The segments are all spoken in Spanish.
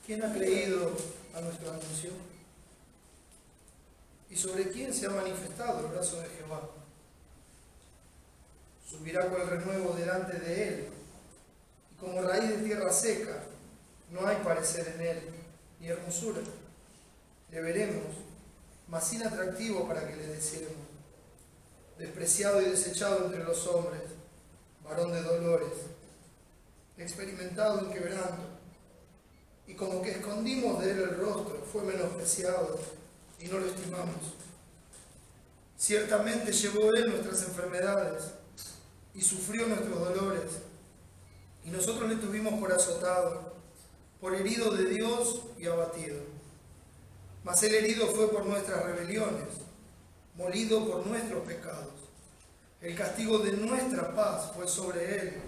¿Quién ha creído a nuestro anuncio? ¿Y sobre quién se ha manifestado el brazo de Jehová? Subirá cual renuevo delante de él, y como raíz de tierra seca, no hay parecer en él, ni hermosura. Le veremos, mas sin atractivo para que le deseemos. Despreciado y desechado entre los hombres, varón de dolores, experimentado en quebranto, y como que escondimos de él el rostro, fue menospreciado y no lo estimamos. Ciertamente llevó él nuestras enfermedades y sufrió nuestros dolores, y nosotros le tuvimos por azotado, por herido de Dios y abatido. Mas el herido fue por nuestras rebeliones, molido por nuestros pecados. El castigo de nuestra paz fue sobre él,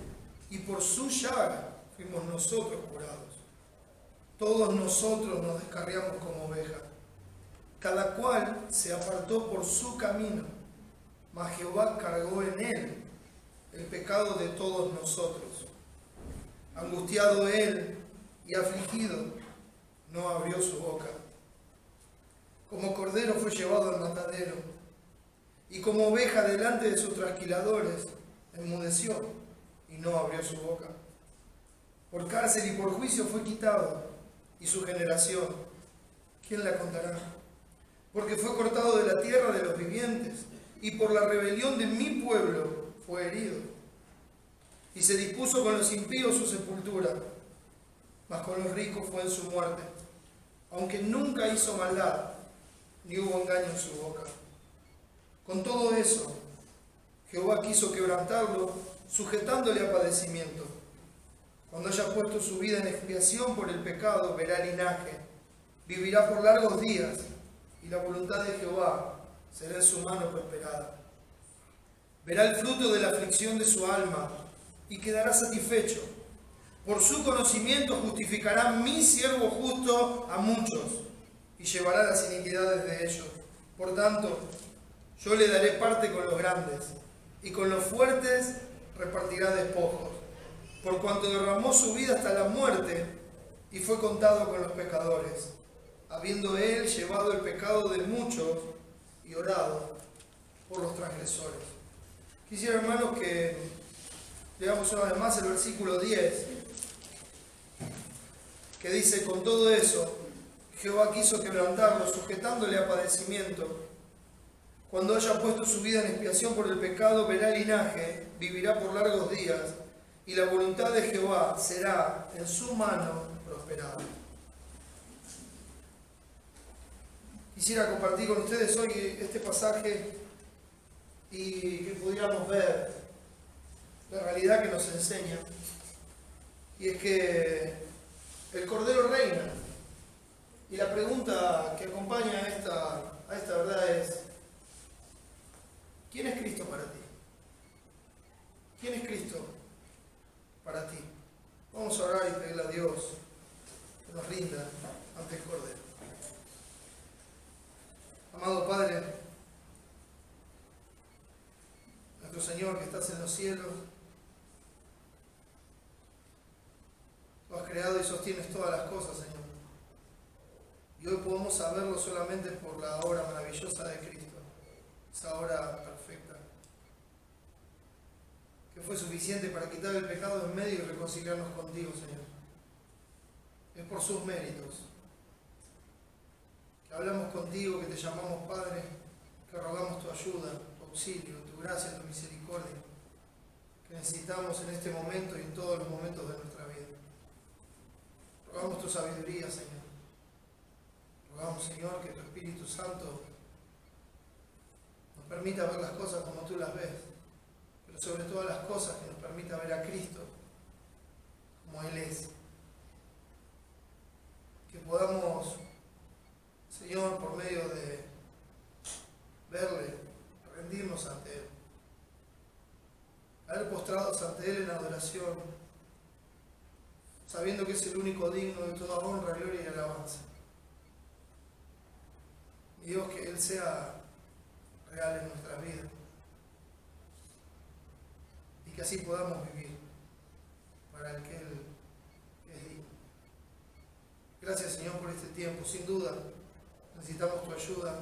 y por su llaga fuimos nosotros curados. Todos nosotros nos descarriamos como ovejas, cada cual se apartó por su camino, mas Jehová cargó en él el pecado de todos nosotros. Angustiado él y afligido, no abrió su boca. Como cordero fue llevado al matadero, y como oveja delante de sus trasquiladores, enmudeció y no abrió su boca. Por cárcel y por juicio fue quitado, y su generación, ¿quién la contará? Porque fue cortado de la tierra de los vivientes, y por la rebelión de mi pueblo fue herido. Y se dispuso con los impíos su sepultura, mas con los ricos fue en su muerte, aunque nunca hizo maldad, ni hubo engaño en su boca. Con todo eso, Jehová quiso quebrantarlo, sujetándole a padecimiento. Cuando haya puesto su vida en expiación por el pecado, verá linaje, vivirá por largos días, y la voluntad de Jehová será en su mano prosperada. Verá el fruto de la aflicción de su alma, y quedará satisfecho. Por su conocimiento justificará mi siervo justo a muchos, y llevará las iniquidades de ellos. Por tanto, yo le daré parte con los grandes, y con los fuertes repartirá despojos, por cuanto derramó su vida hasta la muerte, y fue contado con los pecadores, habiendo él llevado el pecado de muchos y orado por los transgresores. Quisiera, hermanos, que leamos una vez más el versículo 10, que dice: con todo eso, Jehová quiso quebrantarlo, sujetándole a padecimiento. Cuando haya puesto su vida en expiación por el pecado, verá linaje, vivirá por largos días, y la voluntad de Jehová será en su mano prosperada. Quisiera compartir con ustedes hoy este pasaje y que pudiéramos ver la realidad que nos enseña, y es que el Cordero reina. Y la pregunta que acompaña a esta verdad es: ¿quién es Cristo para ti? ¿Quién es Cristo para ti? Vamos a orar y pedirle a Dios que nos rinda ante el Cordero. Amado Padre, nuestro Señor que estás en los cielos, tú has creado y sostienes todas las cosas, Señor. Y hoy podemos saberlo solamente por la obra maravillosa de Cristo, esa obra perfecta, que fue suficiente para quitar el pecado en medio y reconciliarnos contigo, Señor. Es por sus méritos que hablamos contigo, que te llamamos Padre, que rogamos tu ayuda, tu auxilio, tu gracia, tu misericordia, que necesitamos en este momento y en todos los momentos de nuestra vida. Rogamos tu sabiduría, Señor. Rogamos, Señor, que tu Espíritu Santo nos permita ver las cosas como tú las ves, pero sobre todas las cosas que nos permita ver a Cristo como Él es. Que podamos, Señor, por medio de verle, rendirnos ante Él, caer postrados ante Él en adoración, sabiendo que es el único digno de toda honra, gloria y alabanza. Y Dios, que Él sea real en nuestras vidas y que así podamos vivir para el que Él es digno. Gracias, Señor, por este tiempo. Sin duda, necesitamos tu ayuda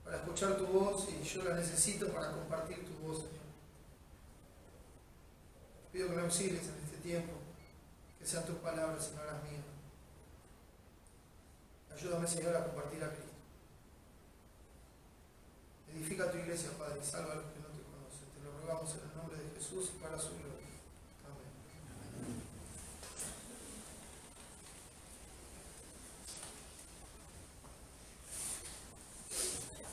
para escuchar tu voz y yo la necesito para compartir tu voz, Señor. Pido que me auxilies en este tiempo, que sean tus palabras y no las mías. Ayúdame, Señor, a compartir a Cristo. Edifica tu iglesia, Padre, y salva a los que no te conocen. Te lo rogamos en el nombre de Jesús y para su gloria. Amén.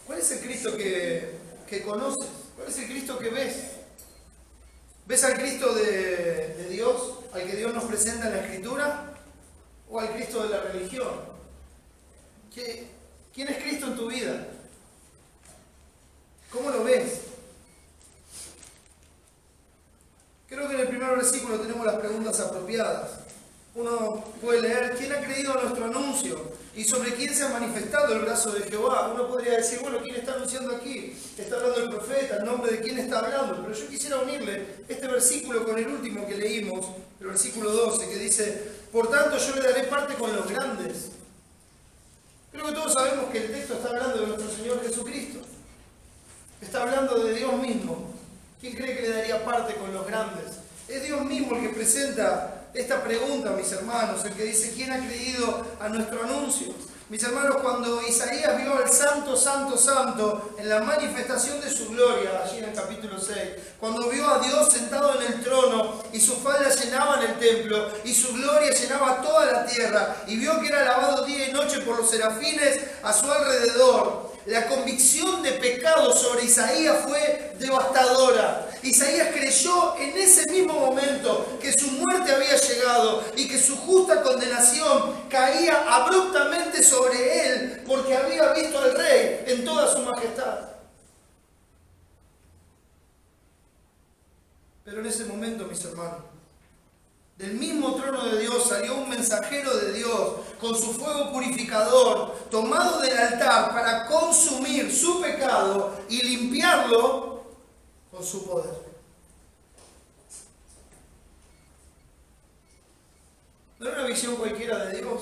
¿Cuál es el Cristo que conoces? ¿Cuál es el Cristo que ves? ¿Ves al Cristo de Dios, al que Dios nos presenta en la Escritura? ¿O al Cristo de la religión? ¿Quién es Cristo en tu vida? ¿Cómo lo ves? Creo que en el primer versículo tenemos las preguntas apropiadas. Uno puede leer: ¿quién ha creído a nuestro anuncio? ¿Y sobre quién se ha manifestado el brazo de Jehová? Uno podría decir: bueno, ¿quién está anunciando aquí? Está hablando el profeta, ¿el nombre de quién está hablando? Pero yo quisiera unirle este versículo con el último que leímos, el versículo 12, que dice: por tanto yo le daré parte con los grandes. Creo que todos sabemos que el texto está hablando de nuestro Señor Jesucristo. Está hablando de Dios mismo. ¿Quién cree que le daría parte con los grandes? Es Dios mismo el que presenta esta pregunta, mis hermanos, el que dice: ¿quién ha creído a nuestro anuncio? Mis hermanos, cuando Isaías vio al Santo, Santo, Santo en la manifestación de su gloria, allí en el capítulo 6, cuando vio a Dios sentado en el trono y sus faldas llenaban el templo y su gloria llenaba toda la tierra, y vio que era alabado día y noche por los serafines a su alrededor, la convicción de pecado sobre Isaías fue devastadora. Isaías creyó en ese mismo momento que su muerte había llegado y que su justa condenación caía abruptamente sobre él porque había visto al Rey en toda su majestad. Pero en ese momento, mis hermanos, del mismo trono de Dios salió un mensajero de Dios con su fuego purificador, tomado del altar para consumir su pecado y limpiarlo con su poder. No era una visión cualquiera de Dios.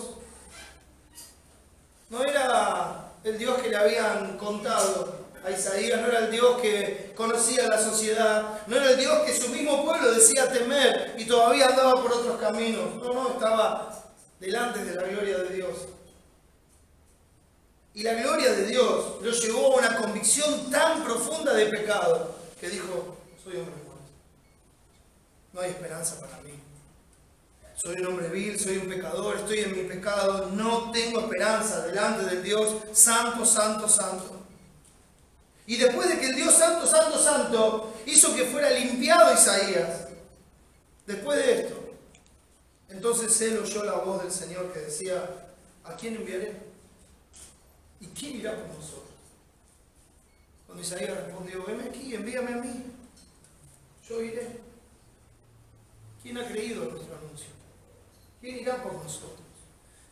No era el Dios que le habían contado a Isaías, no era el Dios que conocía la sociedad, no era el Dios que su mismo pueblo decía temer y todavía andaba por otros caminos. No, estaba delante de la gloria de Dios. Y la gloria de Dios lo llevó a una convicción tan profunda de pecado que dijo: soy hombre muerto. No hay esperanza para mí. Soy un hombre vil, soy un pecador, estoy en mi pecado, no tengo esperanza delante del Dios Santo, Santo, Santo. Y después de que el Dios Santo, Santo, Santo hizo que fuera limpiado Isaías, después de esto, entonces él oyó la voz del Señor que decía: ¿a quién enviaré? ¿Y quién irá por nosotros? Cuando Isaías respondió: heme aquí, envíame a mí, yo iré. ¿Quién ha creído en nuestro anuncio? ¿Quién irá por nosotros?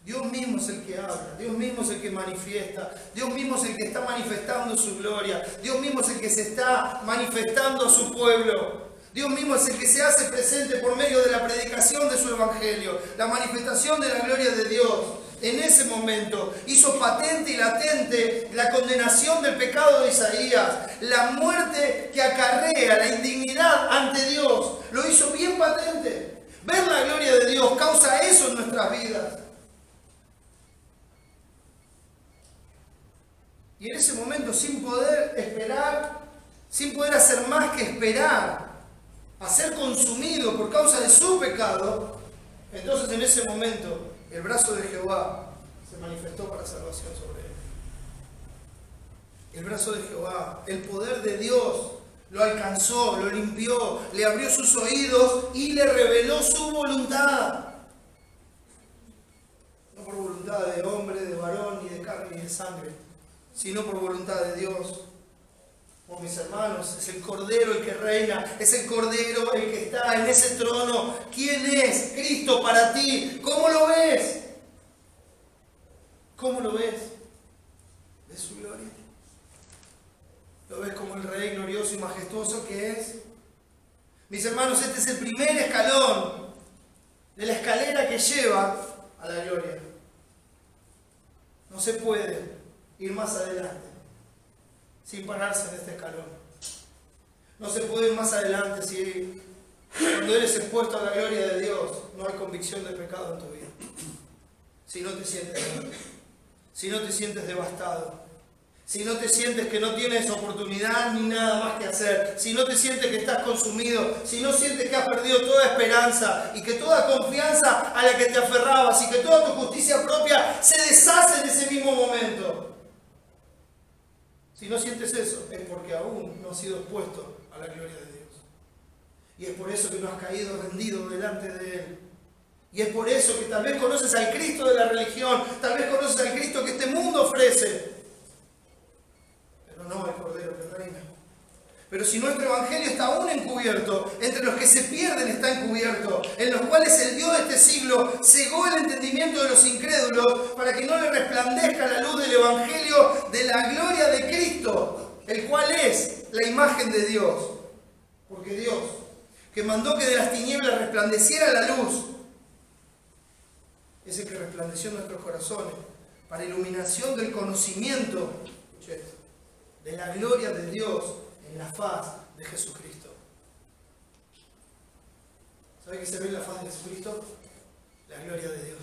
Dios mismo es el que habla, Dios mismo es el que manifiesta, Dios mismo es el que está manifestando su gloria, Dios mismo es el que se está manifestando a su pueblo, Dios mismo es el que se hace presente por medio de la predicación de su evangelio, la manifestación de la gloria de Dios. En ese momento hizo patente y latente la condenación del pecado de Isaías, la muerte que acarrea, la indignidad ante Dios, lo hizo bien patente. Ver la gloria de Dios causa eso en nuestras vidas. Y en ese momento, sin poder esperar, sin poder hacer más que esperar a ser consumido por causa de su pecado, entonces en ese momento el brazo de Jehová se manifestó para salvación sobre él. El brazo de Jehová, el poder de Dios, lo alcanzó, lo limpió, le abrió sus oídos y le reveló su voluntad. No por voluntad de hombre, de varón, ni de carne, ni de sangre, sino por voluntad de Dios. Oh, mis hermanos, es el Cordero el que reina, es el Cordero el que está en ese trono. ¿Quién es Cristo para ti? ¿Cómo lo ves? ¿Cómo lo ves? ¿Ves su gloria? ¿Lo ves como el Rey glorioso y majestuoso que es? Mis hermanos, este es el primer escalón de la escalera que lleva a la gloria. No se puede ir más adelante sin pararse en este escalón. No se puede ir más adelante si cuando eres expuesto a la gloria de Dios no hay convicción de pecado en tu vida. Si no te sientes mal, si no te sientes devastado, si no te sientes que no tienes oportunidad ni nada más que hacer, si no te sientes que estás consumido, si no sientes que has perdido toda esperanza y que toda confianza a la que te aferrabas y que toda tu justicia propia se deshace en ese mismo momento. Si no sientes eso, es porque aún no has sido expuesto a la gloria de Dios. Y es por eso que no has caído rendido delante de Él. Y es por eso que tal vez conoces al Cristo de la religión, tal vez conoces al Cristo que este mundo ofrece, pero no el Cordero que reina. Pero si nuestro Evangelio está aún encubierto, entre los que se pierden está encubierto, en los cuales el Dios de este siglo cegó el entendimiento de los incrédulos para que no le resplandezca la luz del Evangelio de la gloria de Cristo, el cual es la imagen de Dios. Porque Dios, que mandó que de las tinieblas resplandeciera la luz, es el que resplandeció en nuestros corazones para iluminación del conocimiento de la gloria de Dios en la faz de Jesucristo. ¿Sabe qué se ve en la faz de Jesucristo? La gloria de Dios.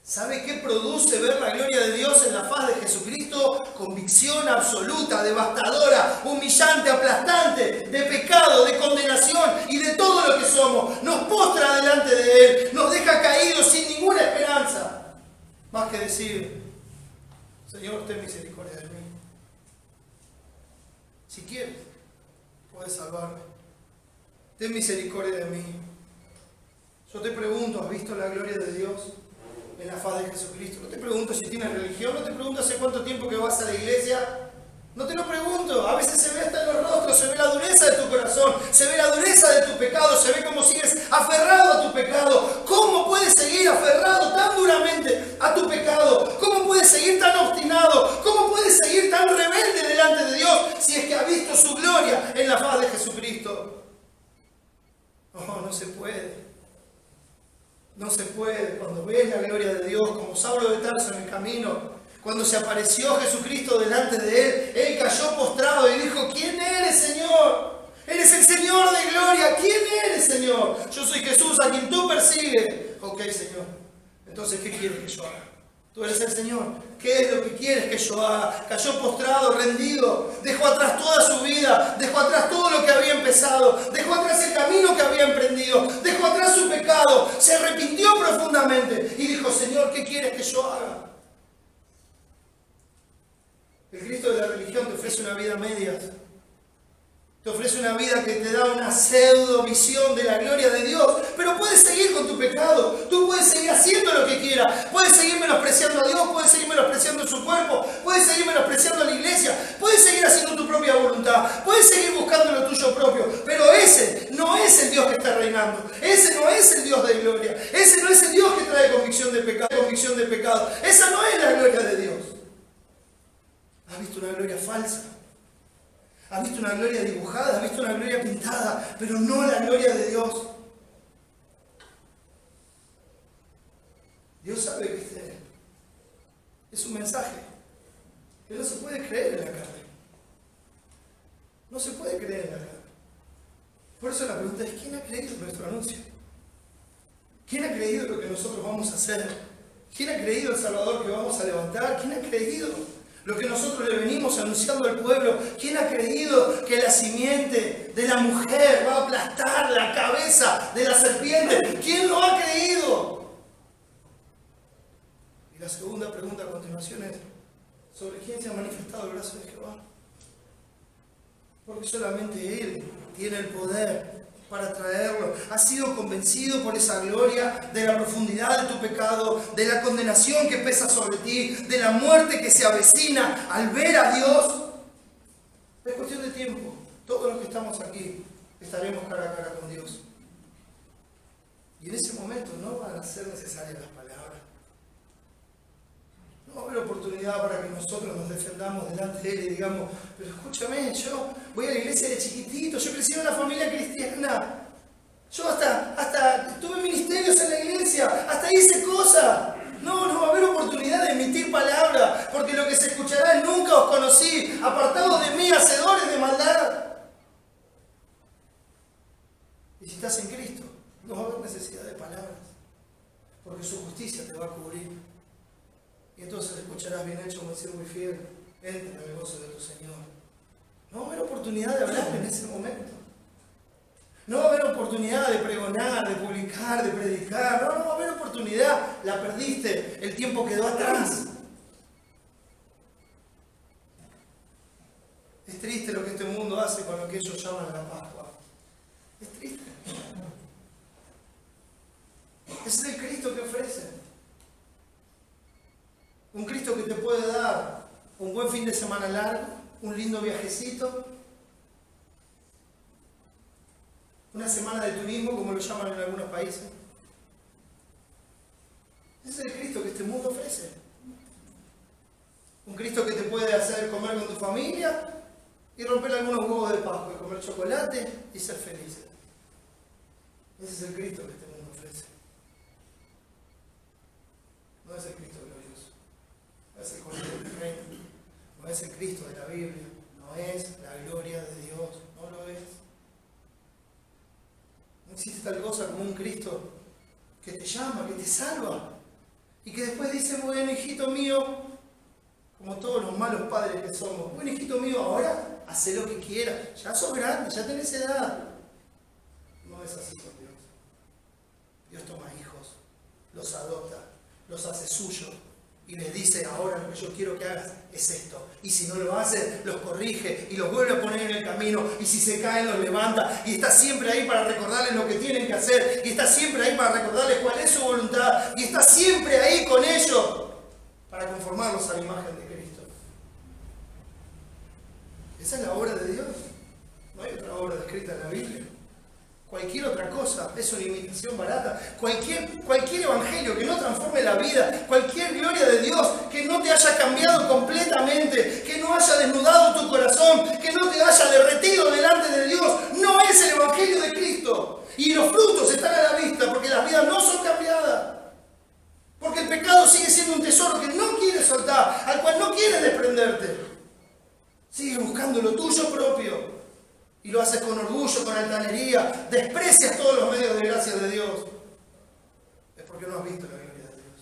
¿Sabe qué produce ver la gloria de Dios en la faz de Jesucristo? Convicción absoluta, devastadora, humillante, aplastante, de pecado, de condenación y de todo lo que somos. Nos postra delante de Él, nos deja caídos sin ninguna esperanza. Más que decir, Señor, ten misericordia de mí. Si quieres, puedes salvarme. Ten misericordia de mí. Yo te pregunto, ¿has visto la gloria de Dios en la faz de Jesucristo? No te pregunto si tienes religión, no te pregunto hace cuánto tiempo que vas a la iglesia. No te lo pregunto. A veces se ve hasta en los rostros, se ve la dureza de tu corazón, se ve la dureza de tu pecado, se ve cómo sigues aferrado a tu pecado. ¿Cómo puedes seguir aferrado tan duramente a tu pecado? ¿Cómo puedes seguir tan obstinado? ¿Cómo puedes seguir tan rebelde delante de Dios si es que has visto su gloria en la faz de Jesucristo? No, no se puede. No se puede. Cuando ves la gloria de Dios, como Saulo de Tarso en el camino, cuando se apareció Jesucristo delante de él cayó postrado y dijo, ¿quién eres, Señor? Eres el Señor de gloria. ¿Quién eres, Señor? Yo soy Jesús a quien tú persigues. Ok, Señor. Entonces, ¿qué quieres que yo haga? Tú eres el Señor. ¿Qué es lo que quieres que yo haga? Cayó postrado, rendido. Dejó atrás toda su vida. Dejó atrás todo lo que había empezado. Dejó atrás el camino que había emprendido. Dejó atrás su pecado. Se arrepintió profundamente. Y dijo, Señor, ¿qué quieres que yo haga? El Cristo de la religión te ofrece una vida a medias. Te ofrece una vida que te da una pseudo visión de la gloria de Dios. Pero puedes seguir con tu pecado. Tú puedes seguir haciendo lo que quieras. Puedes seguir menospreciando a Dios. Puedes seguir menospreciando su cuerpo. Puedes seguir menospreciando a la iglesia. Puedes seguir haciendo tu propia voluntad. Puedes seguir buscando lo tuyo propio. Pero ese no es el Dios que está reinando. Ese no es el Dios de gloria. Ese no es el Dios que trae convicción de pecado. Esa no es la gloria de Dios. ¿Has visto una gloria falsa? ¿Has visto una gloria dibujada? ¿Has visto una gloria pintada? Pero no la gloria de Dios. Dios sabe que este es un mensaje que no se puede creer en la carne. No se puede creer en la carne. Por eso la pregunta es, ¿quién ha creído nuestro anuncio? ¿Quién ha creído lo que nosotros vamos a hacer? ¿Quién ha creído el Salvador que vamos a levantar? ¿Quién ha creído lo que nosotros le venimos anunciando al pueblo? ¿Quién ha creído que la simiente de la mujer va a aplastar la cabeza de la serpiente? ¿Quién lo ha creído? Y la segunda pregunta a continuación es, ¿sobre quién se ha manifestado el brazo de Jehová? Porque solamente Él tiene el poder para traerlo. Has sido convencido por esa gloria de la profundidad de tu pecado, de la condenación que pesa sobre ti, de la muerte que se avecina al ver a Dios. Es cuestión de tiempo. Todos los que estamos aquí estaremos cara a cara con Dios. Y en ese momento no van a ser necesarias las palabras. No va a haber oportunidad para que nosotros nos defendamos delante de Él y digamos, pero escúchame, yo voy a la iglesia de chiquitito, yo crecí en una familia cristiana, yo hasta tuve ministerios en la iglesia, hasta hice cosas. No va a haber oportunidad oportunidad de emitir palabra, porque lo que se escuchará es: nunca os conocí, apartados de mí, hacedores de maldad. Y si estás en Cristo, no va a haber necesidad de palabras, porque su justicia te va a cubrir. Y entonces escucharás: bien hecho, buen siervo y fiel, entra en el gozo de tu Señor. No va a haber oportunidad de hablar en ese momento. No va a haber oportunidad de pregonar, de publicar, de predicar. No va a haber oportunidad. La perdiste. El tiempo quedó atrás. Es triste lo que este mundo hace con lo que ellos llaman la Pascua. Es triste. Ese es el Cristo que ofrece. Un Cristo que te puede dar un buen fin de semana largo, un lindo viajecito, una semana de turismo, como lo llaman en algunos países. Ese es el Cristo que este mundo ofrece. Un Cristo que te puede hacer comer con tu familia y romper algunos huevos de Pascua, y comer chocolate y ser felices. Ese es el Cristo que este mundo ofrece. No es el Cristo glorioso. No es el Cordero del Reino. No es el Cristo de la Biblia. No es la gloria de Dios. No lo es. No existe tal cosa como un Cristo que te llama, que te salva. Y que después dice: bueno, hijito mío, como todos los malos padres que somos, bueno, hijito mío, ahora haz lo que quieras. Ya sos grande, ya tenés edad. No es así con Dios. Dios toma hijos, los adopta, los hace suyos y les dice: ahora lo que yo quiero que hagas es esto. Y si no lo hace, los corrige y los vuelve a poner en el camino. Y si se caen, los levanta. Y está siempre ahí para recordarles lo que tienen que hacer. Y está siempre ahí para recordarles cuál es su voluntad. Y está siempre ahí con ellos para conformarlos a la imagen de Cristo. Esa es la obra de Dios. No hay otra obra descrita en la Biblia. Cualquier otra cosa es una imitación barata. Cualquier evangelio que no transforme la vida, cualquier gloria de Dios que no te haya cambiado completamente, que no haya desnudado tu corazón, que no te haya derretido delante de Dios, no es el evangelio de Cristo. Y los frutos están a la vista, porque las vidas no son cambiadas. Porque el pecado sigue siendo un tesoro que no quieres soltar, al cual no quieres desprenderte. Sigues buscando lo tuyo propio. Y lo haces con orgullo, con altanería, desprecias todos los medios de gracia de Dios. Es porque no has visto la gloria de Dios.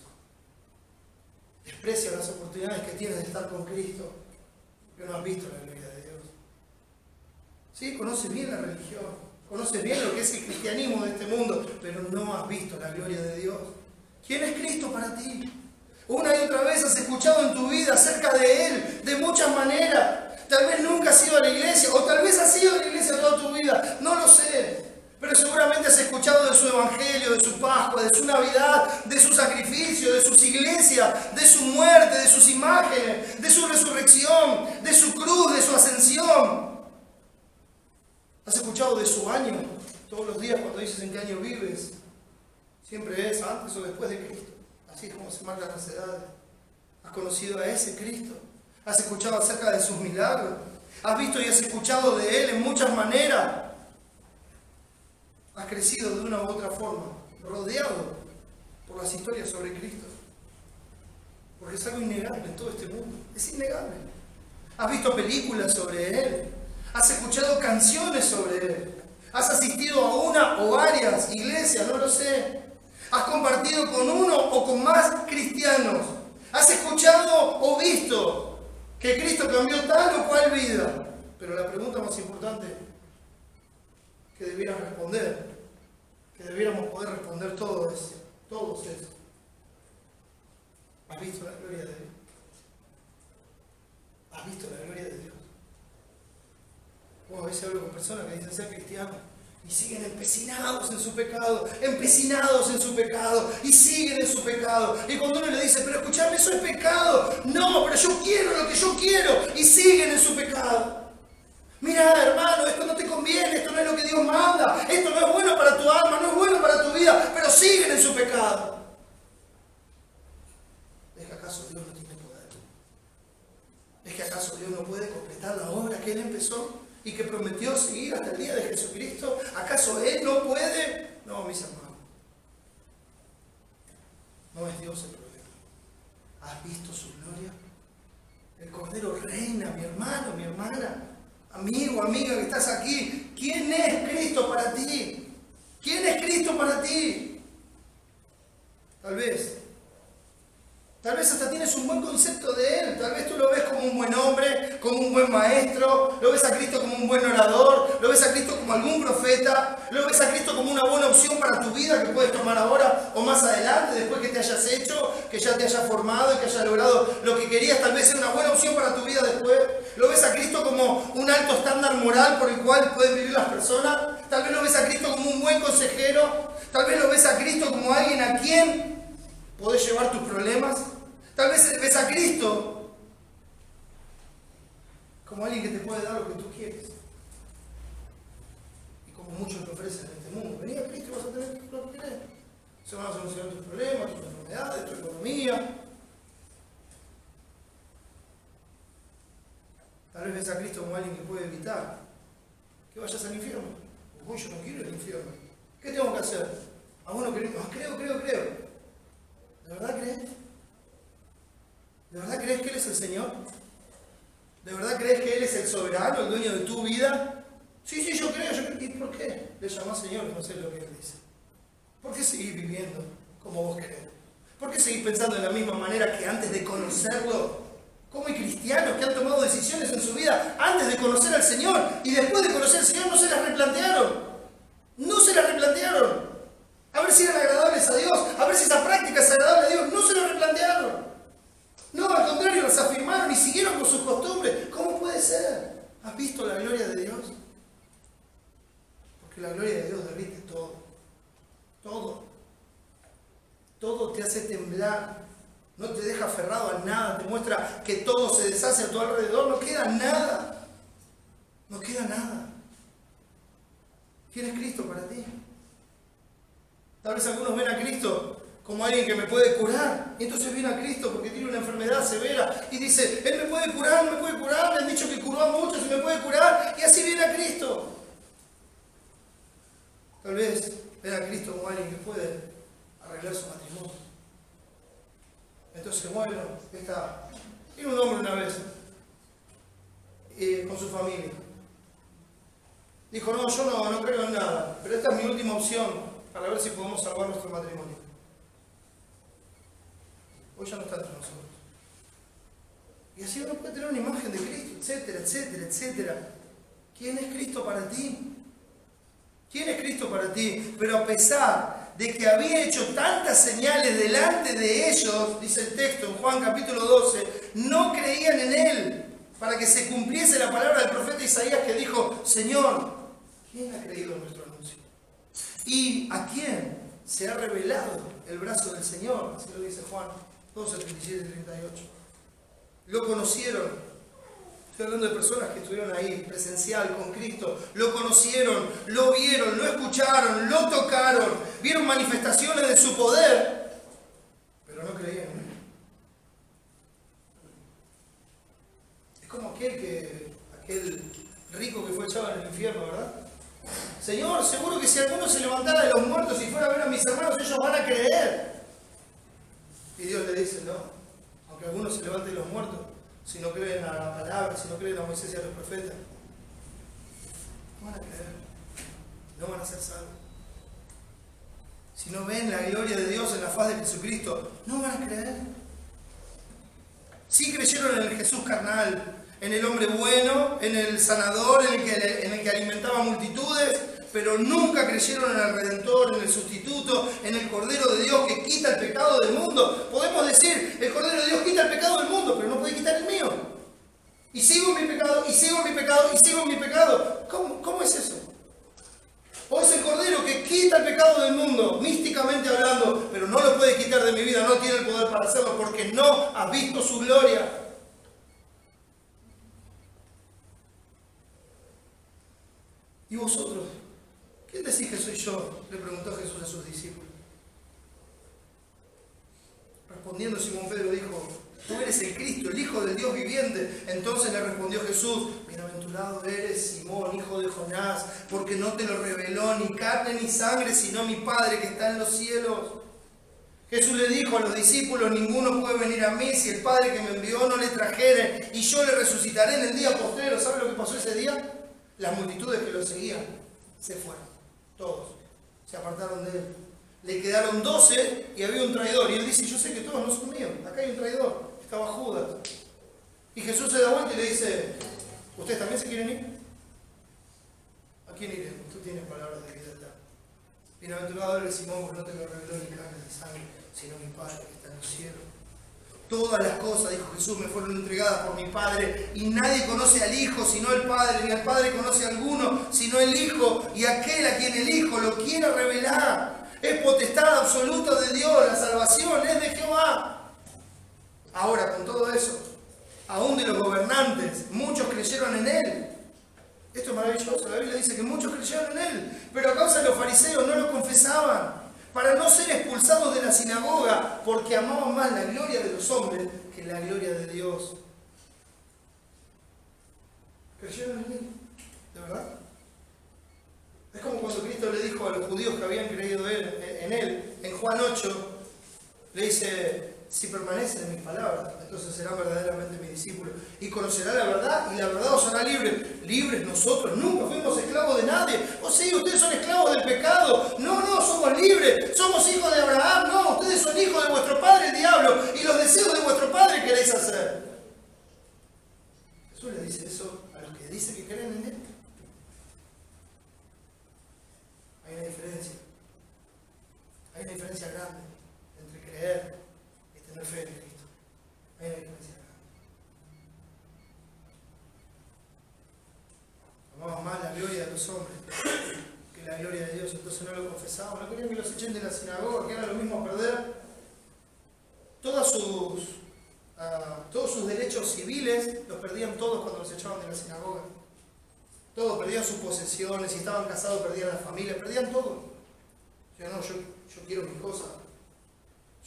Desprecias las oportunidades que tienes de estar con Cristo, porque no has visto la gloria de Dios. Sí, conoces bien la religión, conoces bien lo que es el cristianismo de este mundo, pero no has visto la gloria de Dios. ¿Quién es Cristo para ti? Una y otra vez has escuchado en tu vida acerca de Él, de muchas maneras. Tal vez nunca has ido a la iglesia, o tal vez has ido a la iglesia toda tu vida, no lo sé. Pero seguramente has escuchado de su evangelio, de su Pascua, de su Navidad, de su sacrificio, de sus iglesias, de su muerte, de sus imágenes, de su resurrección, de su cruz, de su ascensión. Has escuchado de su año, todos los días cuando dices en qué año vives. Siempre es antes o después de Cristo. Así es como se marcan las edades. Has conocido a ese Cristo. Has escuchado acerca de sus milagros. Has visto y has escuchado de Él en muchas maneras. Has crecido de una u otra forma, rodeado por las historias sobre Cristo. Porque es algo innegable en todo este mundo. Es innegable. Has visto películas sobre Él. Has escuchado canciones sobre Él. Has asistido a una o varias iglesias, no lo sé. Has compartido con uno o con más cristianos. Has escuchado o visto que Cristo cambió tal o cual vida. Pero la pregunta más importante que debieras responder, que debiéramos poder responder todos es: ¿has visto la gloria de Dios? ¿Has visto la gloria de Dios? A veces hablo con personas que dicen ser cristianos y siguen empecinados en su pecado, y siguen en su pecado. Y cuando uno le dice: pero escuchame, eso es pecado. No, pero yo quiero lo que yo quiero, y siguen en su pecado. Mira, hermano, esto no te conviene, esto no es lo que Dios manda, esto no es bueno para tu alma, no es bueno para tu vida, pero siguen en su pecado. ¿Es que acaso Dios no tiene poder? ¿Es que acaso Dios no puede completar la obra que Él empezó y que prometió seguir hasta el día de Jesucristo? ¿Acaso Él no puede? No, mis hermanos. No es Dios el problema. ¿Has visto su gloria? El Cordero reina, mi hermano, mi hermana, amigo, amiga que estás aquí. ¿Quién es Cristo para ti? ¿Quién es Cristo para ti? Tal vez hasta tienes un buen concepto de Él. Tal vez tú lo ves como un buen hombre, como un buen maestro, lo ves a Cristo como un buen orador, lo ves a Cristo como algún profeta, lo ves a Cristo como una buena opción para tu vida que puedes tomar ahora o más adelante, después que te hayas hecho, que ya te hayas formado y que hayas logrado lo que querías. Tal vez sea una buena opción para tu vida después. Lo ves a Cristo como un alto estándar moral por el cual pueden vivir las personas. Tal vez lo ves a Cristo como un buen consejero. Tal vez lo ves a Cristo como alguien a quien podés llevar tus problemas. Tal vez ves a Cristo como alguien que te puede dar lo que tú quieres. Y como muchos te ofrecen en este mundo. Vení a Cristo y vas a tener lo que querés. Se van a solucionar tus problemas, tus enfermedades, tu economía. Tal vez ves a Cristo como alguien que puede evitar que vayas al infierno. Uy, yo no quiero ir al infierno. ¿Qué tengo que hacer? A uno creo. ¿De verdad crees? ¿De verdad crees que Él es el Señor? ¿De verdad crees que Él es el soberano, el dueño de tu vida? Sí, yo creo. ¿Y por qué le llamás Señor y no sé lo que Él dice? ¿Por qué seguís viviendo como vos querés? ¿Por qué seguís pensando de la misma manera que antes de conocerlo? ¿Cómo hay cristianos que han tomado decisiones en su vida antes de conocer al Señor y después de conocer al Señor no se las replantearon? No se las replantearon. A ver si eran agradables a Dios, a ver si esa práctica es agradable a Dios. No se lo replantearon. No, al contrario, las afirmaron y siguieron con sus costumbres. ¿Cómo puede ser? ¿Has visto la gloria de Dios? Porque la gloria de Dios derrite todo. Todo. Todo te hace temblar. No te deja aferrado a nada. Te muestra que todo se deshace a tu alrededor. No queda nada. No queda nada. ¿Quién es Cristo para ti? Tal vez algunos ven a Cristo como alguien que me puede curar. Y entonces viene a Cristo porque tiene una enfermedad severa y dice, Él me puede curar, me han dicho que curó a muchos y me puede curar. Y así viene a Cristo. Tal vez ven a Cristo como alguien que puede arreglar su matrimonio. Entonces, bueno, vino un hombre una vez con su familia. Dijo, no, yo no creo en nada, pero esta es mi última opción para ver si podemos salvar nuestro matrimonio. Hoy ya no está entre nosotros. Y así uno puede tener una imagen de Cristo, etcétera. ¿Quién es Cristo para ti? ¿Quién es Cristo para ti? Pero a pesar de que había hecho tantas señales delante de ellos, dice el texto en Juan capítulo 12, no creían en Él, para que se cumpliese la palabra del profeta Isaías que dijo, Señor, ¿quién ha creído en nuestro anuncio? ¿Y a quién se ha revelado el brazo del Señor? Así lo dice Juan 12, 37 y 38. Lo conocieron. Estoy hablando de personas que estuvieron ahí, presencial, con Cristo. Lo conocieron, lo vieron, lo escucharon, lo tocaron. Vieron manifestaciones de su poder, pero no creían en Él. Es como aquel rico que fue echado en el infierno, ¿verdad? Señor, seguro que si alguno se levantara de los muertos y fuera a ver a mis hermanos, ellos van a creer. Y Dios le dice, no, aunque alguno se levante de los muertos, si no creen a la palabra, si no creen a Moisés y a los profetas, no van a creer, no van a ser salvos. Si no ven la gloria de Dios en la faz de Jesucristo, no van a creer. Sí creyeron en el Jesús carnal, en el hombre bueno, en el sanador, en el que alimentaba multitudes, pero nunca creyeron en el Redentor, en el sustituto, en el Cordero de Dios que quita el pecado del mundo. Podemos decir, el Cordero de Dios quita el pecado del mundo, pero no puede quitar el mío. Y sigo en mi pecado, y sigo en mi pecado, y sigo en mi pecado. ¿Cómo es eso? O es el Cordero que quita el pecado del mundo, místicamente hablando, pero no lo puede quitar de mi vida, no tiene el poder para hacerlo porque no has visto su gloria. ¿Y vosotros? ¿Quién decís que soy yo? Le preguntó Jesús a sus discípulos. Respondiendo Simón Pedro dijo, tú eres el Cristo, el Hijo del Dios viviente. Entonces le respondió Jesús, bienaventurado eres Simón, hijo de Jonás, porque no te lo reveló ni carne ni sangre, sino mi Padre que está en los cielos. Jesús le dijo a los discípulos: ninguno puede venir a mí si el Padre que me envió no le trajere, y yo le resucitaré en el día postrero. ¿Sabe lo que pasó ese día? Las multitudes que lo seguían se fueron, todos, se apartaron de él. Le quedaron 12 y había un traidor. Y él dice: yo sé que todos no son míos, acá hay un traidor, estaba Judas. Y Jesús se da vuelta y le dice: ¿ustedes también se quieren ir? ¿A quién iremos? Tú tienes palabras de vida eterna. Bienaventurado eres Simón, porque no te lo reveló ni carne ni sangre, sino mi Padre que está en los cielos. Todas las cosas, dijo Jesús, me fueron entregadas por mi Padre, y nadie conoce al Hijo sino el Padre, ni al Padre conoce a alguno sino el Hijo, y aquel a quien el Hijo lo quiera revelar. Es potestad absoluta de Dios, la salvación es de Jehová. Ahora, con todo eso, aún de los gobernantes, muchos creyeron en Él. Esto es maravilloso, la Biblia dice que muchos creyeron en Él, pero a causa de los fariseos no lo confesaban, para no ser expulsados de la sinagoga, porque amaban más la gloria de los hombres que la gloria de Dios. ¿Creyeron en Él? ¿De verdad? Es como cuando Cristo le dijo a los judíos que habían creído en Él, en Juan 8, le dice: si permanecen en mis palabras, entonces serán verdaderamente mis discípulos, y conocerán la verdad, y la verdad os hará libres. Libres nosotros, nunca fuimos esclavos de nadie. O sí, ustedes son esclavos del pecado. No, somos libres, somos hijos de Abraham. No, ustedes son hijos de vuestro padre el diablo, y los deseos de vuestro padre queréis hacer. Jesús le dice eso a los que dicen que creen en Él. Hay una diferencia. Hay una diferencia grande entre creer y tener fe en Cristo. Hay una diferencia grande. Amamos más la gloria de los hombres que la gloria de Dios. Entonces no lo confesamos. No querían que los echen de la sinagoga, que era lo mismo perder todos sus derechos civiles. Los perdían todos cuando los echaban de la sinagoga. Todos perdían sus posesiones, si estaban casados perdían la familia, perdían todo. Yo quiero mis cosas.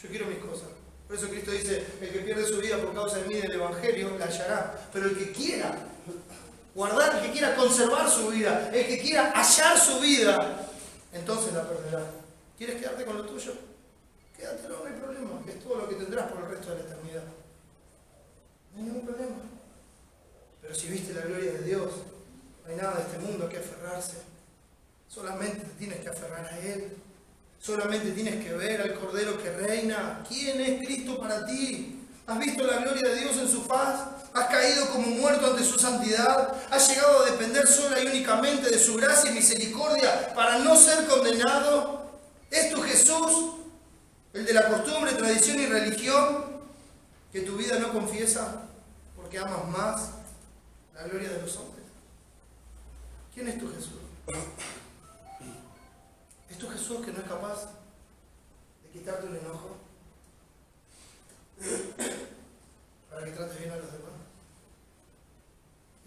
Yo quiero mis cosas. Por eso Cristo dice: el que pierde su vida por causa de mí del Evangelio, la hallará. Pero el que quiera guardar, el que quiera conservar su vida, el que quiera hallar su vida, entonces la perderá. ¿Quieres quedarte con lo tuyo? Quédatelo, no hay problema. Es todo lo que tendrás por el resto de la eternidad. No hay ningún problema. Pero si viste la gloria de Dios, no hay nada de este mundo a que aferrarse. Solamente te tienes que aferrar a Él. Solamente tienes que ver al Cordero que reina. ¿Quién es Cristo para ti? ¿Has visto la gloria de Dios en su faz? ¿Has caído como muerto ante su santidad? ¿Has llegado a depender sola y únicamente de su gracia y misericordia para no ser condenado? ¿Es tu Jesús, el de la costumbre, tradición y religión, que tu vida no confiesa porque amas más la gloria de los hombres? ¿Quién es tu Jesús? ¿Es tu Jesús que no es capaz de quitarte el enojo para que trates bien a los demás?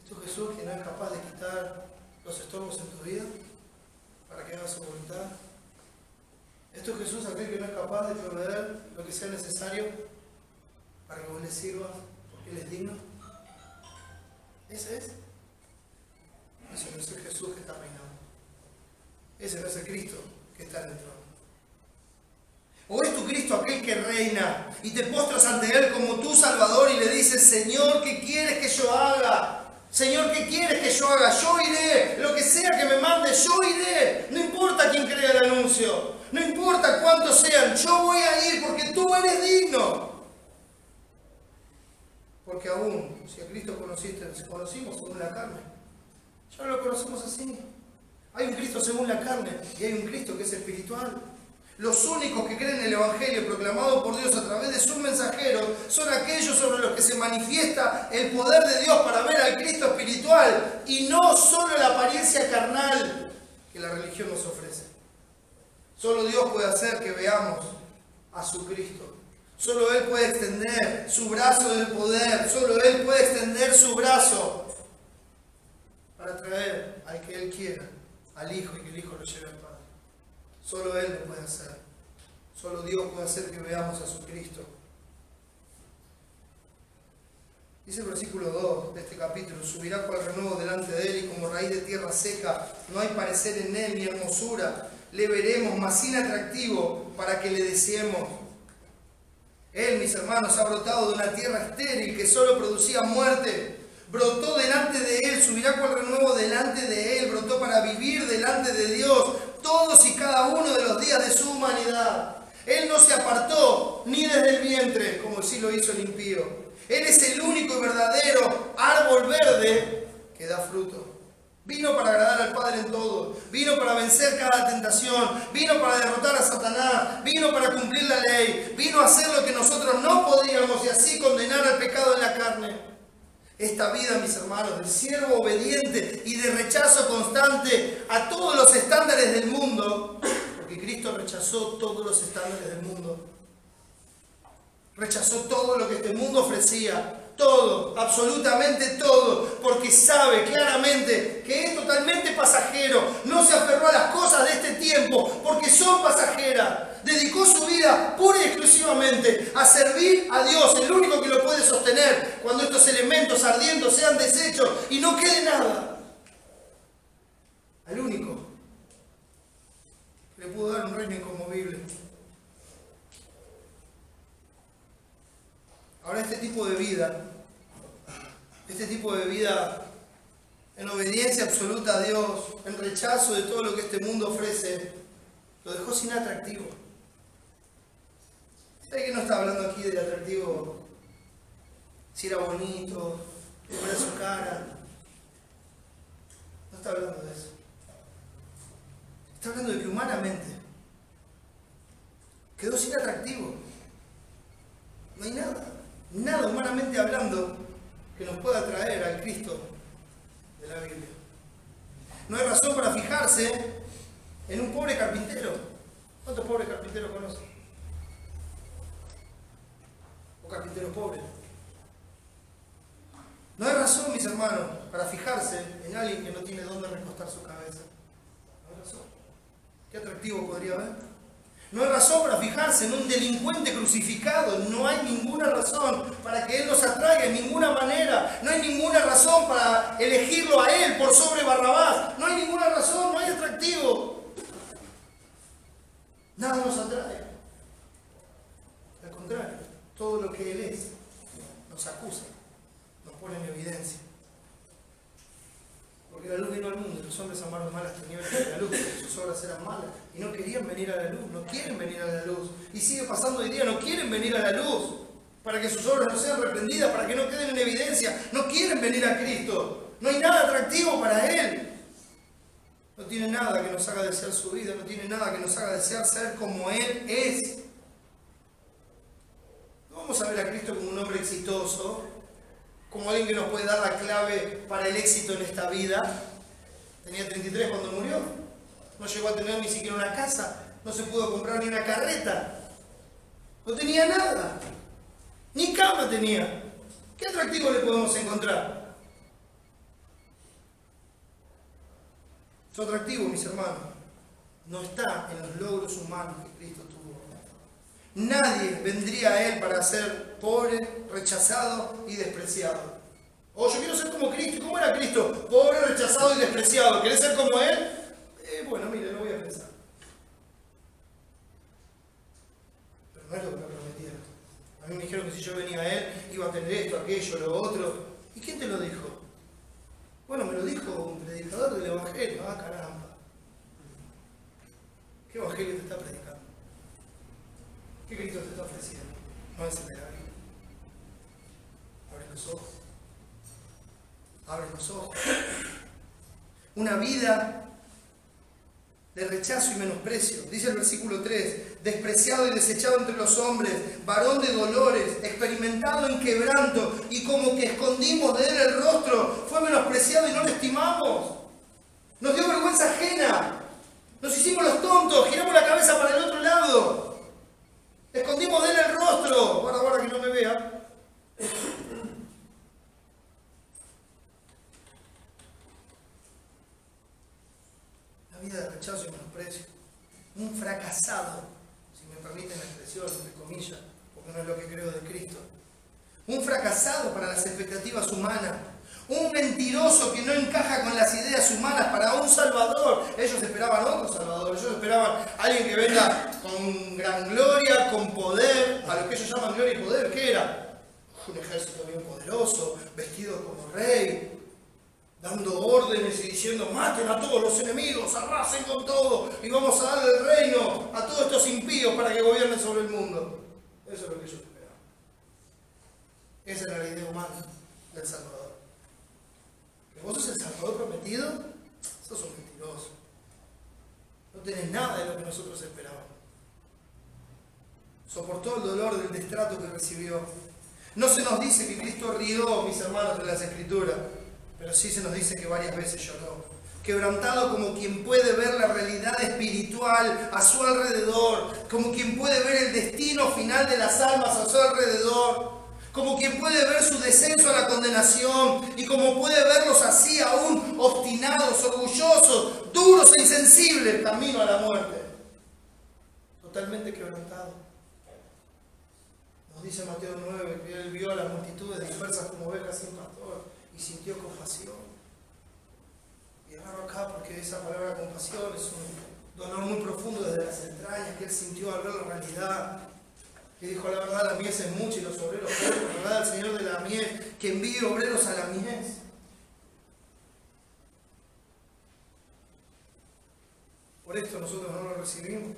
¿Es tu Jesús que no es capaz de quitar los estorbos en tu vida para que hagas su voluntad? ¿Es tu Jesús aquel que no es capaz de proveer lo que sea necesario para que vos le sirvas porque Él es digno? ¿Ese es? Ese no es el Jesús que está reinando. Ese no es el Cristo que está en el trono. ¿O es tu Cristo aquel que reina y te postras ante Él como tu Salvador y le dices: Señor, ¿qué quieres que yo haga? Señor, ¿qué quieres que yo haga? Yo iré, lo que sea que me mande, yo iré. No importa quién crea el anuncio, no importa cuántos sean, yo voy a ir porque tú eres digno. Porque aún, si a Cristo conocimos según la carne, ya no lo conocemos así. Hay un Cristo según la carne y hay un Cristo que es espiritual. Los únicos que creen en el Evangelio proclamado por Dios a través de sus mensajeros son aquellos sobre los que se manifiesta el poder de Dios para ver al Cristo espiritual y no solo la apariencia carnal que la religión nos ofrece. Solo Dios puede hacer que veamos a su Cristo. Solo Él puede extender su brazo del poder. Solo Él puede extender su brazo para traer al que Él quiera, al Hijo, y que el Hijo lo lleve al Padre. Solo Él lo puede hacer. Solo Dios puede hacer que veamos a su Cristo. Dice el versículo 2 de este capítulo: subirá cual renuevo delante de Él y como raíz de tierra seca. No hay parecer en Él ni hermosura. Le veremos, mas sin atractivo, para que le deseemos. Él, mis hermanos, ha brotado de una tierra estéril que solo producía muerte. Brotó delante de Él, subirá cual renuevo delante de Él, brotó para vivir delante de Dios todos y cada uno de los días de su humanidad. Él no se apartó ni desde el vientre, como sí lo hizo el impío. Él es el único y verdadero árbol verde que da fruto. Vino para agradar al Padre en todo, vino para vencer cada tentación, vino para derrotar a Satanás, vino para cumplir la ley, vino a hacer lo que nosotros no podíamos y así condenar al pecado en la carne. Esta vida, mis hermanos, del siervo obediente y de rechazo constante a todos los estándares del mundo, porque Cristo rechazó todos los estándares del mundo, rechazó todo lo que este mundo ofrecía. Todo, absolutamente todo, porque sabe claramente que es totalmente pasajero. No se aferró a las cosas de este tiempo porque son pasajeras. Dedicó su vida pura y exclusivamente a servir a Dios, el único que lo puede sostener cuando estos elementos ardiendo sean deshechos y no quede nada. Al único que le pudo dar un reino inconmovible. Ahora este tipo de vida en obediencia absoluta a Dios, en rechazo de todo lo que este mundo ofrece, lo dejó sin atractivo. ¿Sabe que no está hablando aquí del atractivo? Si era bonito, cómo era su cara. No está hablando de eso. Está hablando de que humanamente quedó sin atractivo. No hay nada humanamente hablando que nos pueda traer al Cristo de la Biblia. No hay razón para fijarse en un pobre carpintero. ¿Cuántos pobres carpinteros conocen? O carpinteros pobres. No hay razón, mis hermanos, para fijarse en alguien que no tiene dónde recostar su cabeza. No hay razón. ¿Qué atractivo podría haber? No hay razón para fijarse en un delincuente crucificado. No hay ninguna razón para que Él nos atraiga en ninguna manera. No hay ninguna razón para elegirlo a Él por sobre Barrabás. No hay ninguna razón, no hay atractivo. Nada nos atrae. Al contrario, todo lo que Él es nos acusa, nos pone en evidencia. Porque la luz vino al mundo y los hombres amaron más las tinieblas que la luz, porque sus obras eran malas y no querían venir a la luz, no quieren venir a la luz. Y sigue pasando hoy día, no quieren venir a la luz para que sus obras no sean reprendidas, para que no queden en evidencia. No quieren venir a Cristo. No hay nada atractivo para Él. No tiene nada que nos haga desear su vida, no tiene nada que nos haga desear ser como Él es. No vamos a ver a Cristo como un hombre exitoso, como alguien que nos puede dar la clave para el éxito en esta vida. Tenía 33 cuando murió. No llegó a tener ni siquiera una casa. No se pudo comprar ni una carreta. No tenía nada. Ni cama tenía. ¿Qué atractivo le podemos encontrar? Su atractivo, mis hermanos, no está en los logros humanos que Cristo tuvo. Nadie vendría a Él para ser pobre, rechazado y despreciado. Oh, yo quiero ser como Cristo. ¿Cómo era Cristo? Pobre, rechazado y despreciado. ¿Querés ser como Él? Bueno, mire, lo voy a pensar. Pero no es lo que me prometieron. A mí me dijeron que si yo venía a Él, iba a tener esto, aquello, lo otro. ¿Y quién te lo dijo? Bueno, me lo dijo un predicador del Evangelio. Ah, caramba. ¿Qué Evangelio te está predicando? ¿Qué Cristo te está ofreciendo? No es el de la Biblia. Abre los ojos. Abre los ojos. Una vida de rechazo y menosprecio. Dice el versículo 3, despreciado y desechado entre los hombres, varón de dolores, experimentado en quebranto, y como que escondimos de Él el rostro, fue menospreciado y no lo estimamos. Nos dio vergüenza ajena. Nos hicimos los tontos, giramos la cabeza para el otro lado. Escondimos de Él el rostro. Guarda que no me vea. La vida de rechazo y menosprecio. Un fracasado, si me permiten la expresión, entre comillas, porque no es lo que creo de Cristo. Un fracasado para las expectativas humanas. Un mentiroso que no encaja con las ideas humanas para un Salvador. Ellos esperaban otro Salvador. Ellos esperaban a alguien que venga con gran gloria, con poder. A lo que ellos llaman gloria y poder, ¿qué era? Un ejército bien poderoso, vestido como rey, dando órdenes y diciendo: maten a todos los enemigos, arrasen con todo y vamos a darle el reino a todos estos impíos para que gobiernen sobre el mundo. Eso es lo que ellos esperaban. Esa era la idea humana del Salvador. ¿Que vos sos el Salvador prometido? Sos un mentiroso. No tenés nada de lo que nosotros esperábamos. Soportó el dolor del destrato que recibió. No se nos dice que Cristo rió, mis hermanos, en las Escrituras, pero sí se nos dice que varias veces lloró. Quebrantado como quien puede ver la realidad espiritual a su alrededor, como quien puede ver el destino final de las almas a su alrededor, como quien puede ver su descenso a la condenación y como puede verlos así aún obstinados, orgullosos, duros e insensibles camino a la muerte. Totalmente quebrantado. Nos dice Mateo 9 que él vio a las multitudes dispersas como ovejas sin pastor y sintió compasión. Y agarro acá porque esa palabra compasión es un dolor muy profundo desde las entrañas que él sintió al ver la realidad. Que dijo: la verdad, la mies es mucha y los obreros pocos. La verdad, el Señor de la mies que envíe obreros a la mies. Por esto nosotros no lo recibimos.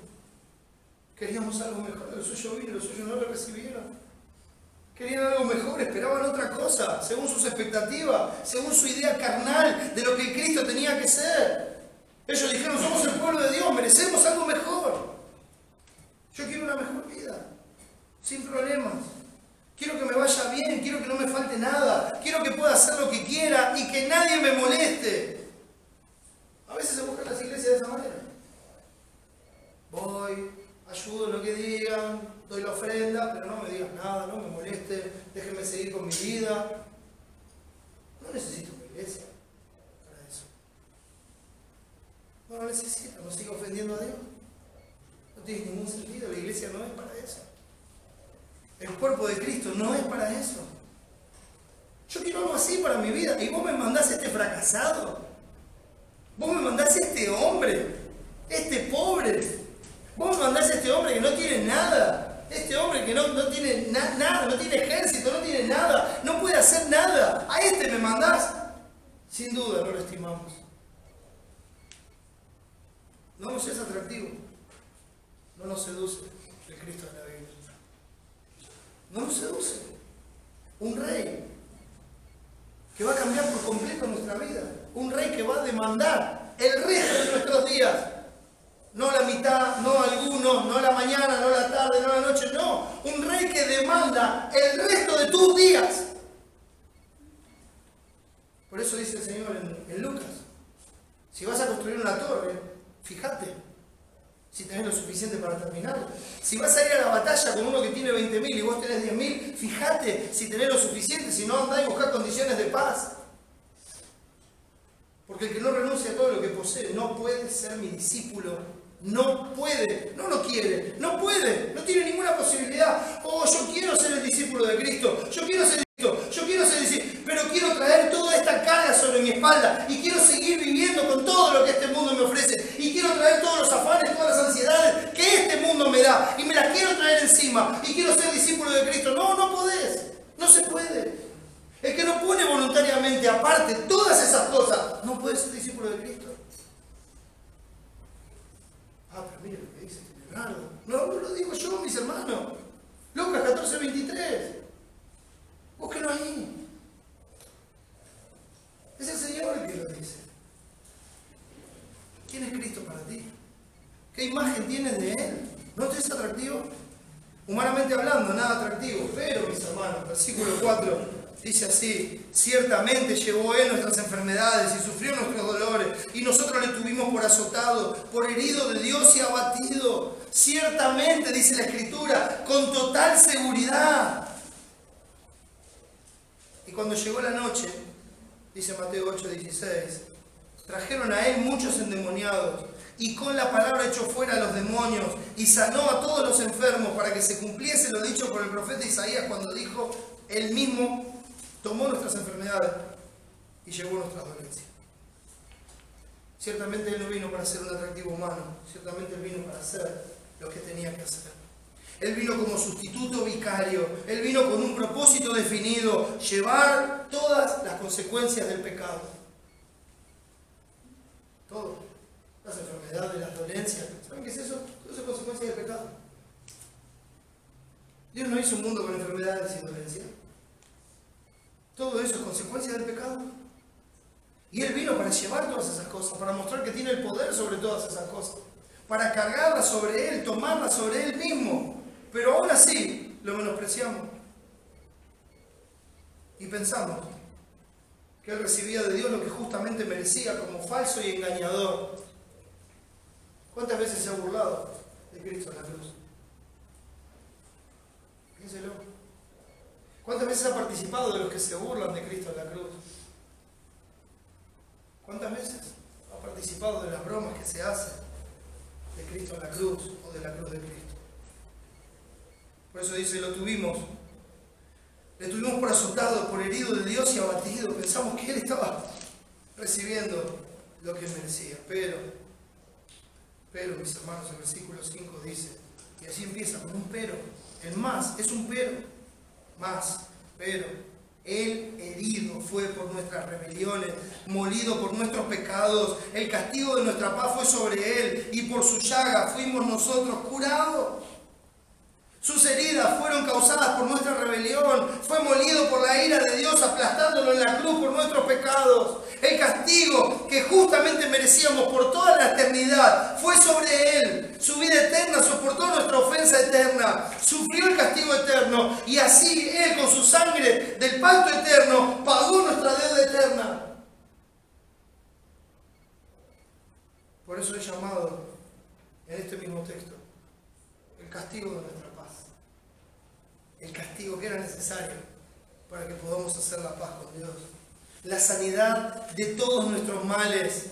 Queríamos algo mejor, lo suyo vino, lo suyo no lo recibieron. Querían algo mejor, esperaban otra cosa, según sus expectativas, según su idea carnal de lo que Cristo tenía que ser. Ellos dijeron: somos el pueblo de Dios, merecemos algo mejor. Yo quiero una mejor vida, sin problemas. Quiero que me vaya bien, quiero que no me falte nada, quiero que pueda hacer lo que quiera y que nadie me moleste. A veces se buscan las iglesias de esa manera. Voy, ayudo en lo que digan, doy la ofrenda, pero no me digas nada, no me moleste, déjenme seguir con mi vida. No necesito una iglesia para eso. No lo necesito, no sigo ofendiendo a Dios. No tiene ningún sentido, la iglesia no es para eso. El cuerpo de Cristo no es para eso. Yo quiero algo así para mi vida. Y vos me mandás este fracasado. Vos me mandás este hombre, este pobre. Vos me mandás este hombre que no tiene nada. Este hombre que no tiene nada, no tiene ejército, no tiene nada, no puede hacer nada. A este me mandás. Sin duda no lo estimamos. No nos es atractivo. No nos seduce el Cristo de la Biblia. No nos seduce. Un rey que va a cambiar por completo nuestra vida. Un rey que va a demandar el resto de nuestros días. No la mitad, no algunos, no la mañana, no la tarde, no la noche, no. Un rey que demanda el resto de tus días. Por eso dice el Señor en Lucas: si vas a construir una torre, fíjate si tenés lo suficiente para terminarla. Si vas a ir a la batalla con uno que tiene 20.000 y vos tenés 10.000, fíjate si tenés lo suficiente, si no, andá y buscá condiciones de paz. Porque el que no renuncia a todo lo que posee no puede ser mi discípulo. No puede, no lo quiere, no puede, no tiene ninguna posibilidad. Oh, yo quiero ser el discípulo de Cristo, yo quiero ser Cristo, yo quiero ser discípulo, pero quiero traer toda esta carga sobre mi espalda y quiero seguir viviendo con todo lo que este mundo me ofrece y quiero traer todos los afanes, todas las ansiedades que este mundo me da y me las quiero traer encima y quiero ser discípulo de Cristo. No, no podés, no se puede. El que no pone voluntariamente aparte todas esas cosas no puede ser discípulo de Cristo. Ah, pero mire lo que dice este Leonardo. No, no lo digo yo, mis hermanos. Lucas 14:23. Búsquenlo ahí. Es el Señor el que lo dice. ¿Quién es Cristo para ti? ¿Qué imagen tienes de Él? ¿No te es atractivo? Humanamente hablando, nada atractivo. Pero, mis hermanos, versículo 4 dice así: ciertamente llevó Él nuestras enfermedades y sufrió nuestros dolores, y nosotros le tuvimos por azotado, por herido de Dios y abatido. Ciertamente, dice la Escritura, con total seguridad. Y cuando llegó la noche, dice Mateo 8:16, trajeron a Él muchos endemoniados, y con la palabra echó fuera a los demonios, y sanó a todos los enfermos, para que se cumpliese lo dicho por el profeta Isaías cuando dijo: Él mismo tomó nuestras enfermedades y llevó nuestras dolencias. Ciertamente Él no vino para ser un atractivo humano, ciertamente Él vino para hacer lo que tenía que hacer. Él vino como sustituto vicario, Él vino con un propósito definido, llevar todas las consecuencias del pecado. Todo. Las enfermedades, las dolencias. ¿Saben qué es eso? Todo eso es consecuencia del pecado. Dios no hizo un mundo con enfermedades y dolencias. Todo eso es consecuencia del pecado. Y Él vino para llevar todas esas cosas, para mostrar que tiene el poder sobre todas esas cosas, para cargarlas sobre Él, tomarlas sobre Él mismo. Pero aún así lo menospreciamos. Y pensamos que Él recibía de Dios lo que justamente merecía como falso y engañador. ¿Cuántas veces se ha burlado de Cristo en la cruz? Piénselo. ¿Cuántas veces ha participado de los que se burlan de Cristo en la cruz? ¿Cuántas veces ha participado de las bromas que se hacen de Cristo en la cruz o de la cruz de Cristo? Por eso dice, le tuvimos por azotado, por herido de Dios y abatido. Pensamos que Él estaba recibiendo lo que merecía. Pero, mis hermanos, el versículo 5 dice, y así empieza con un pero. El más es un pero. Más, pero. Él herido fue por nuestras rebeliones, molido por nuestros pecados. El castigo de nuestra paz fue sobre Él, y por su llaga fuimos nosotros curados. Sus heridas fueron causadas por nuestra rebelión. Fue molido por la ira de Dios, aplastándolo en la cruz por nuestros pecados. El castigo que justamente merecíamos por toda la eternidad fue sobre Él. Su vida eterna soportó nuestra ofensa eterna. Sufrió el castigo eterno. Y así Él, con su sangre del pacto eterno, pagó nuestra deuda eterna. Por eso he llamado en este mismo texto el castigo de nuestra paz. El castigo que era necesario para que podamos hacer la paz con Dios. La sanidad de todos nuestros males.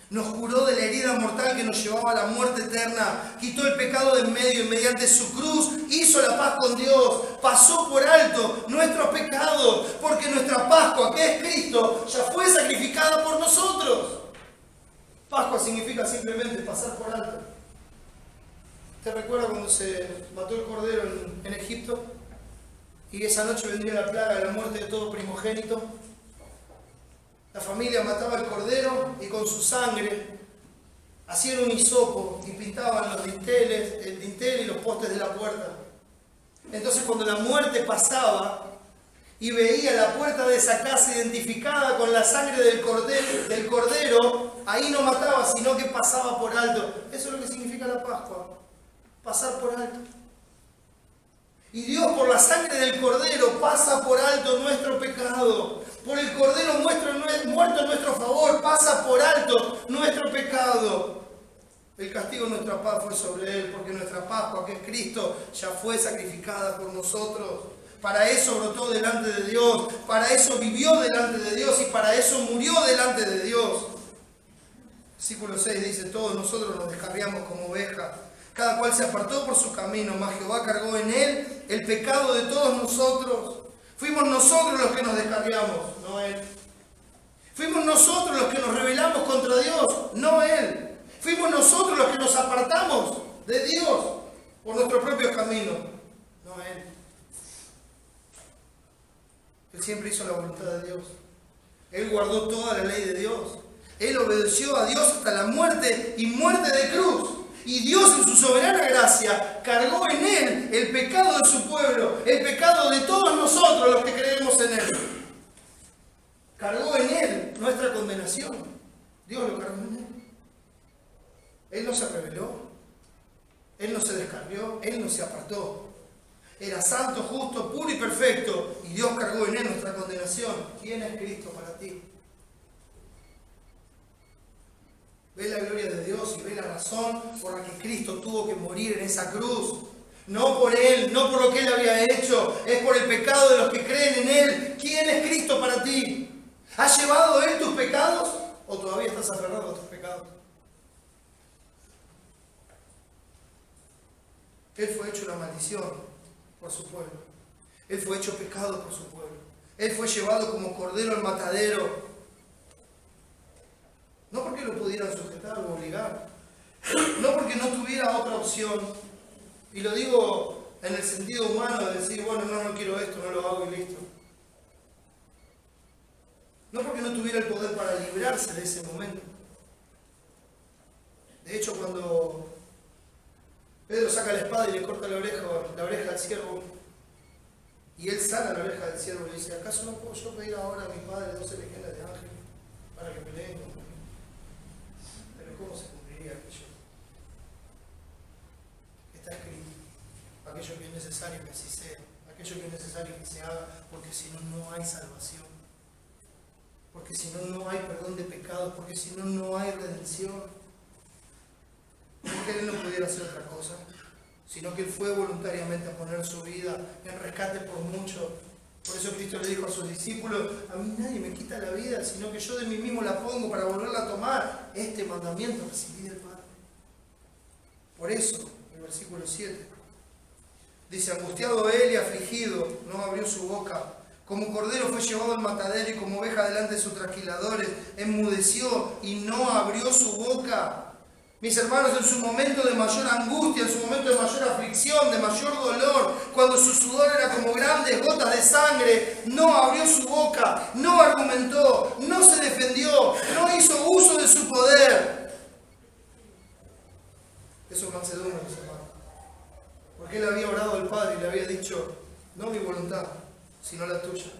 Nos curó de la herida mortal que nos llevaba a la muerte eterna. Quitó el pecado de en medio y mediante su cruz hizo la paz con Dios. Pasó por alto nuestros pecados, porque nuestra Pascua, que es Cristo, ya fue sacrificada por nosotros. Pascua significa simplemente pasar por alto. ¿Te recuerdas cuando se mató el cordero en Egipto? Y esa noche vendría la plaga, la muerte de todo primogénito. La familia mataba el cordero y con su sangre hacían un hisopo y pintaban los dinteles, el dintel y los postes de la puerta. Entonces cuando la muerte pasaba y veía la puerta de esa casa identificada con la sangre del cordero, ahí no mataba, sino que pasaba por alto. Eso es lo que significa la Pascua, pasar por alto. Y Dios, por la sangre del cordero, pasa por alto nuestro pecado. Por el cordero muerto en nuestro favor, pasa por alto nuestro pecado. El castigo de nuestra paz fue sobre Él, porque nuestra Pascua, que es Cristo, ya fue sacrificada por nosotros. Para eso brotó delante de Dios, para eso vivió delante de Dios y para eso murió delante de Dios. Versículo 6 dice, todos nosotros nos descarriamos como ovejas. Cada cual se apartó por su camino, mas Jehová cargó en Él el pecado de todos nosotros. Fuimos nosotros los que nos descarriamos, no Él. Fuimos nosotros los que nos rebelamos contra Dios, no Él. Fuimos nosotros los que nos apartamos de Dios por nuestro propio camino, no Él. Él siempre hizo la voluntad de Dios. Él guardó toda la ley de Dios. Él obedeció a Dios hasta la muerte y muerte de cruz. Y Dios en su soberana gracia cargó en Él el pecado de su pueblo, el pecado de todos nosotros los que creemos en Él. Cargó en Él nuestra condenación. Dios lo cargó en Él. Él no se rebeló, Él no se descarrió, Él no se apartó. Era santo, justo, puro y perfecto. Y Dios cargó en Él nuestra condenación. ¿Quién es Cristo para ti? Ve la gloria de Dios y ve la razón por la que Cristo tuvo que morir en esa cruz. No por Él, no por lo que Él había hecho, es por el pecado de los que creen en Él. ¿Quién es Cristo para ti? ¿Ha llevado Él tus pecados o todavía estás aferrado a tus pecados? Él fue hecho una maldición por su pueblo. Él fue hecho pecado por su pueblo. Él fue llevado como cordero al matadero No porque lo pudieran sujetar o obligar, no porque no tuviera otra opción, y lo digo en el sentido humano de decir, bueno, no quiero esto, no lo hago y listo. No porque no tuviera el poder para librarse de ese momento. De hecho, cuando Pedro saca la espada y le corta la oreja al siervo, y él sana la oreja del siervo y le dice, ¿acaso no puedo yo pedir ahora a mi padre 12 legiones de ángeles para que peleen contra mí? Pero ¿cómo se cumpliría aquello? Está escrito. Aquello que es necesario que así sea. Aquello que es necesario que se haga, porque si no, no hay salvación. Porque si no, no hay perdón de pecados. Porque si no, no hay redención. Porque él no pudiera hacer otra cosa, sino que él fue voluntariamente a poner su vida en rescate por mucho. Por eso Cristo le dijo a sus discípulos, a mí nadie me quita la vida, sino que yo de mí mismo la pongo para volverla a tomar. Este mandamiento recibí del Padre. Por eso, el versículo 7, dice, angustiado él y afligido, no abrió su boca. Como cordero fue llevado al matadero y como oveja delante de sus trasquiladores, enmudeció y no abrió su boca. Mis hermanos, en su momento de mayor angustia, en su momento de mayor aflicción, de mayor dolor, cuando su sudor era como grandes gotas de sangre, no abrió su boca, no argumentó, no se defendió, no hizo uso de su poder. Eso es mansedumbre, mis hermanos. Porque él había orado al Padre y le había dicho, no mi voluntad, sino la tuya.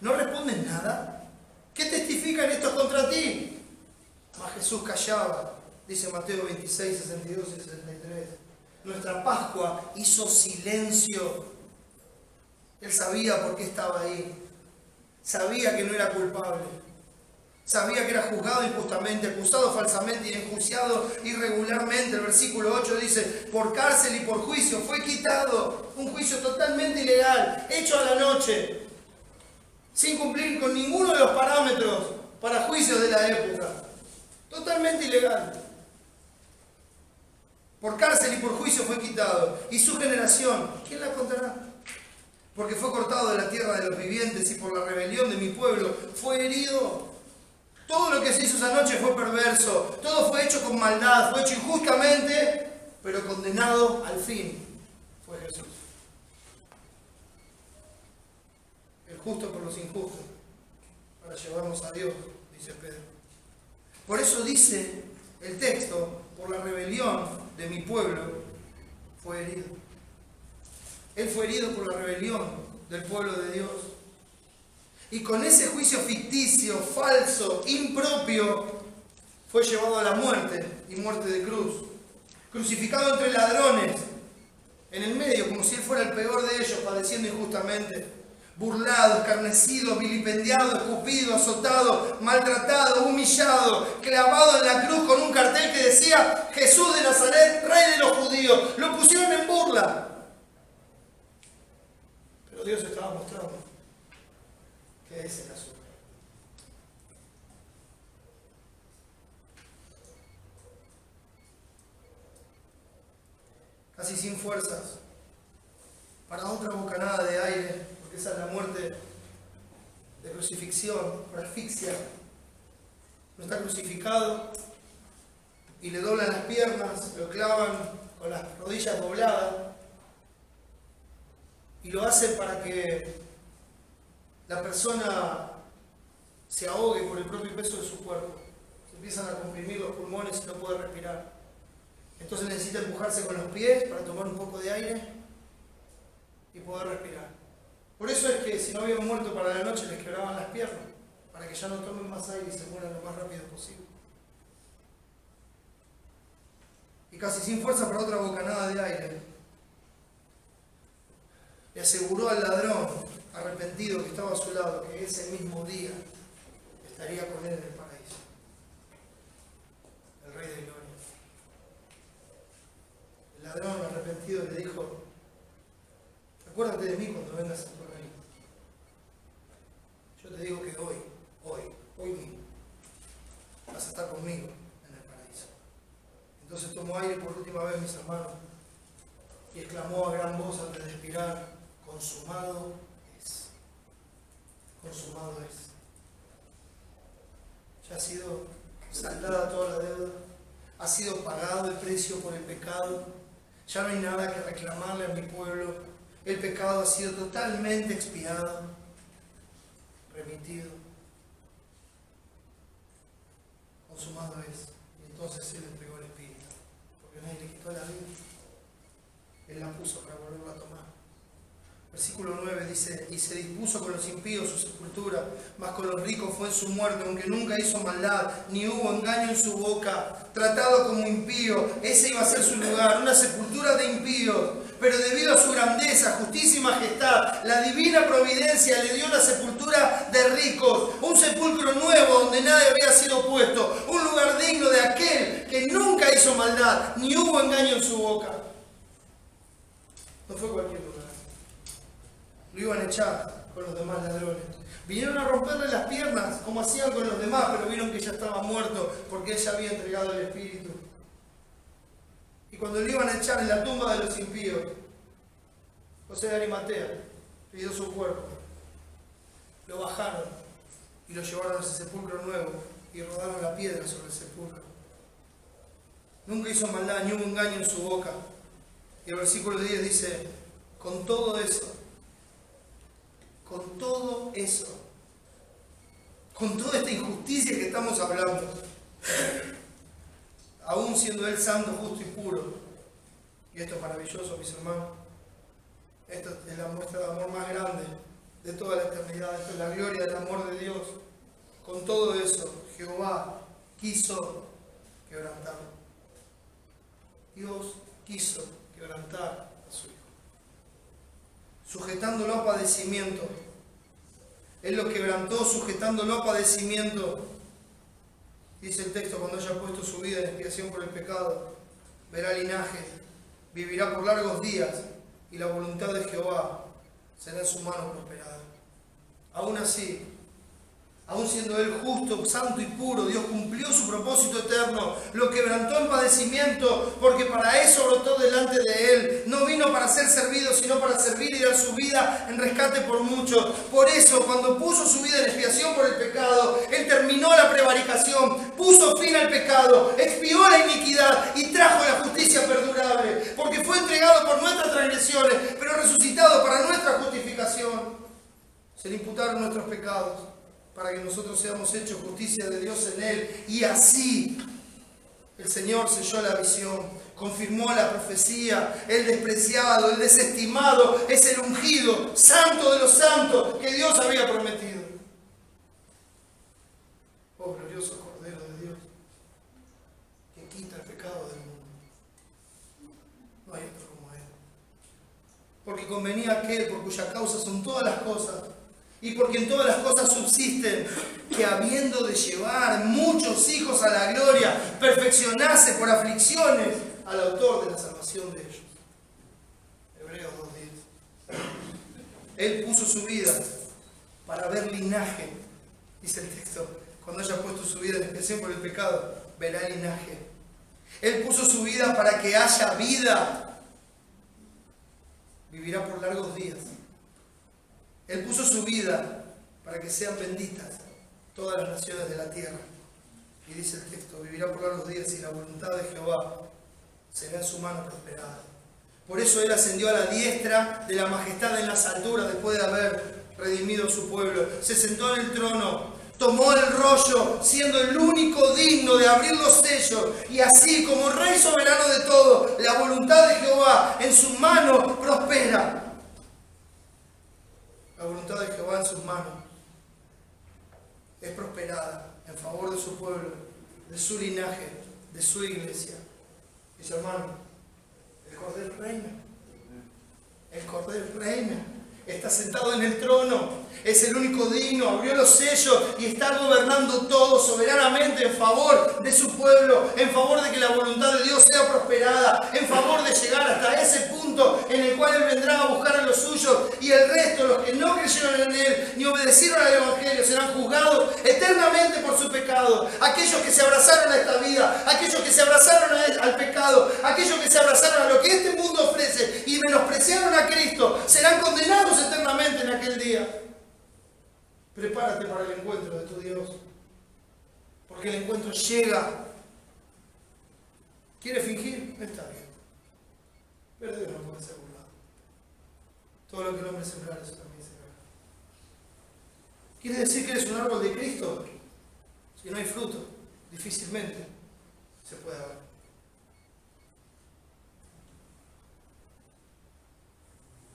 ¿No respondes nada? ¿Qué testifican estos contra ti? Mas Jesús callaba, dice Mateo 26, 62 y 63. Nuestra Pascua hizo silencio. Él sabía por qué estaba ahí. Sabía que no era culpable. Sabía que era juzgado injustamente, acusado falsamente y enjuiciado irregularmente. El versículo 8 dice, por cárcel y por juicio fue quitado. Un juicio totalmente ilegal, hecho a la noche, sin cumplir con ninguno de los parámetros para juicios de la época. Totalmente ilegal. Por cárcel y por juicio fue quitado. Y su generación, ¿quién la contará? Porque fue cortado de la tierra de los vivientes y por la rebelión de mi pueblo fue herido. Todo lo que se hizo esa noche fue perverso. Todo fue hecho con maldad, fue hecho injustamente, pero condenado al fin fue Jesús. El justo por los injustos, para llevarnos a Dios, dice Pedro. Por eso dice el texto, por la rebelión de mi pueblo fue herido. Él fue herido por la rebelión del pueblo de Dios. Y con ese juicio ficticio, falso, impropio, fue llevado a la muerte y muerte de cruz. Crucificado entre ladrones, en el medio, como si él fuera el peor de ellos, padeciendo injustamente. Burlado, escarnecido, vilipendiado, escupido, azotado, maltratado, humillado, clavado en la cruz con un cartel que decía Jesús de Nazaret, Rey de los judíos. Lo pusieron en burla. Pero Dios estaba mostrando que ese era su rey. Casi sin fuerzas, para otra bocanada de aire. Esa es la muerte de crucifixión, por asfixia. No está crucificado y le doblan las piernas, lo clavan con las rodillas dobladas y lo hacen para que la persona se ahogue por el propio peso de su cuerpo. Se empiezan a comprimir los pulmones y no puede respirar. Entonces necesita empujarse con los pies para tomar un poco de aire y poder respirar. Por eso es que si no habían muerto para la noche les quebraban las piernas, para que ya no tomen más aire y se mueran lo más rápido posible. Y casi sin fuerza para otra bocanada de aire, le aseguró al ladrón arrepentido que estaba a su lado que ese mismo día estaría con él en el paraíso. El Rey de Gloria. El ladrón arrepentido le dijo, acuérdate de mí cuando vengas a tu reino. Yo te digo que hoy mismo, vas a estar conmigo en el paraíso. Entonces tomó aire por última vez, mis hermanos, y exclamó a gran voz antes de expirar, consumado es. Consumado es. Ya ha sido saldada toda la deuda. Ha sido pagado el precio por el pecado. Ya no hay nada que reclamarle a mi pueblo. El pecado ha sido totalmente expiado, remitido. Consumado es. Y entonces Él entregó el Espíritu. Porque nadie le quitó la vida. Él la puso para volverla a tomar. Versículo 9 dice: y se dispuso con los impíos su sepultura, mas con los ricos fue en su muerte, aunque nunca hizo maldad, ni hubo engaño en su boca. Tratado como impío, ese iba a ser su lugar, una sepultura de impíos. Pero debido a su grandeza, justicia y majestad, la divina providencia le dio la sepultura de ricos, un sepulcro nuevo donde nadie había sido puesto, un lugar digno de aquel que nunca hizo maldad, ni hubo engaño en su boca. No fue cualquier lugar. Lo iban a echar con los demás ladrones. Vinieron a romperle las piernas como hacían con los demás, pero vieron que ya estaba muerto porque ella había entregado el Espíritu. Y cuando lo iban a echar en la tumba de los impíos, José de Arimatea pidió su cuerpo. Lo bajaron y lo llevaron a ese sepulcro nuevo y rodaron la piedra sobre el sepulcro. Nunca hizo maldad, ni hubo engaño en su boca. Y el versículo 10 dice: con todo eso, con toda esta injusticia que estamos hablando, aún siendo Él santo, justo y puro, y esto es maravilloso, mis hermanos, esto es la muestra de amor más grande de toda la eternidad, esto es la gloria del amor de Dios. Con todo eso, Jehová quiso quebrantarlo. Dios quiso quebrantar a su Hijo, sujetándolo a padecimiento. Él lo quebrantó sujetándolo a padecimiento. Dice el texto: cuando haya puesto su vida en expiación por el pecado, verá linaje, vivirá por largos días, y la voluntad de Jehová será en su mano prosperada. Aún así, aún siendo Él justo, santo y puro, Dios cumplió su propósito eterno, lo quebrantó en padecimiento, porque para eso brotó delante de Él. No vino para ser servido, sino para servir y dar su vida en rescate por muchos. Por eso, cuando puso su vida en expiación por el pecado, Él terminó la prevaricación, puso fin al pecado, expió la iniquidad y trajo la justicia perdurable, porque fue entregado por nuestras transgresiones, pero resucitado para nuestra justificación. Se le imputaron nuestros pecados, para que nosotros seamos hechos justicia de Dios en Él. Y así el Señor selló la visión, confirmó la profecía. El despreciado, el desestimado es el ungido, santo de los santos, que Dios había prometido. Oh glorioso Cordero de Dios, que quita el pecado del mundo. No hay otro como Él. Porque convenía aquel por cuya causa son todas las cosas, y porque en todas las cosas subsisten, que habiendo de llevar muchos hijos a la gloria, perfeccionase por aflicciones al autor de la salvación de ellos. Hebreos 2:10. Él puso su vida para ver linaje, dice el texto. Cuando haya puesto su vida en expiación por el pecado, verá linaje. Él puso su vida para que haya vida. Vivirá por largos días. Él puso su vida para que sean benditas todas las naciones de la tierra. Y dice el texto: vivirá por largos días, y la voluntad de Jehová será en su mano prosperada. Por eso Él ascendió a la diestra de la majestad en las alturas, después de haber redimido a su pueblo. Se sentó en el trono, tomó el rollo, siendo el único digno de abrir los sellos, y así, como Rey soberano de todo, la voluntad de Jehová en su mano prospera. La voluntad de Jehová en sus manos es prosperada en favor de su pueblo, de su linaje, de su iglesia. Mis hermanos, el Cordero reina. El Cordero reina. Está sentado en el trono. Es el único digno. Abrió los sellos y está gobernando todo soberanamente en favor de su pueblo, en favor de que la voluntad de Dios sea prosperada, en favor de llegar hasta ese punto en el cual Él vendrá a buscar a los suyos, y el resto, los que no creyeron en Él ni obedecieron al Evangelio, serán juzgados eternamente por su pecado. Aquellos que se abrazaron a esta vida, aquellos que se abrazaron al pecado, aquellos que se abrazaron a lo que este mundo ofrece y menospreciaron a Cristo, serán condenados eternamente en aquel día. Prepárate para el encuentro de tu Dios. porque el encuentro llega. ¿Quiere fingir? Está bien. Pero Dios no puede ser burlado. Todo lo que el hombre sembrar, eso también sembrará. ¿Quiere decir que eres un árbol de Cristo? Si no hay fruto, difícilmente se puede ver.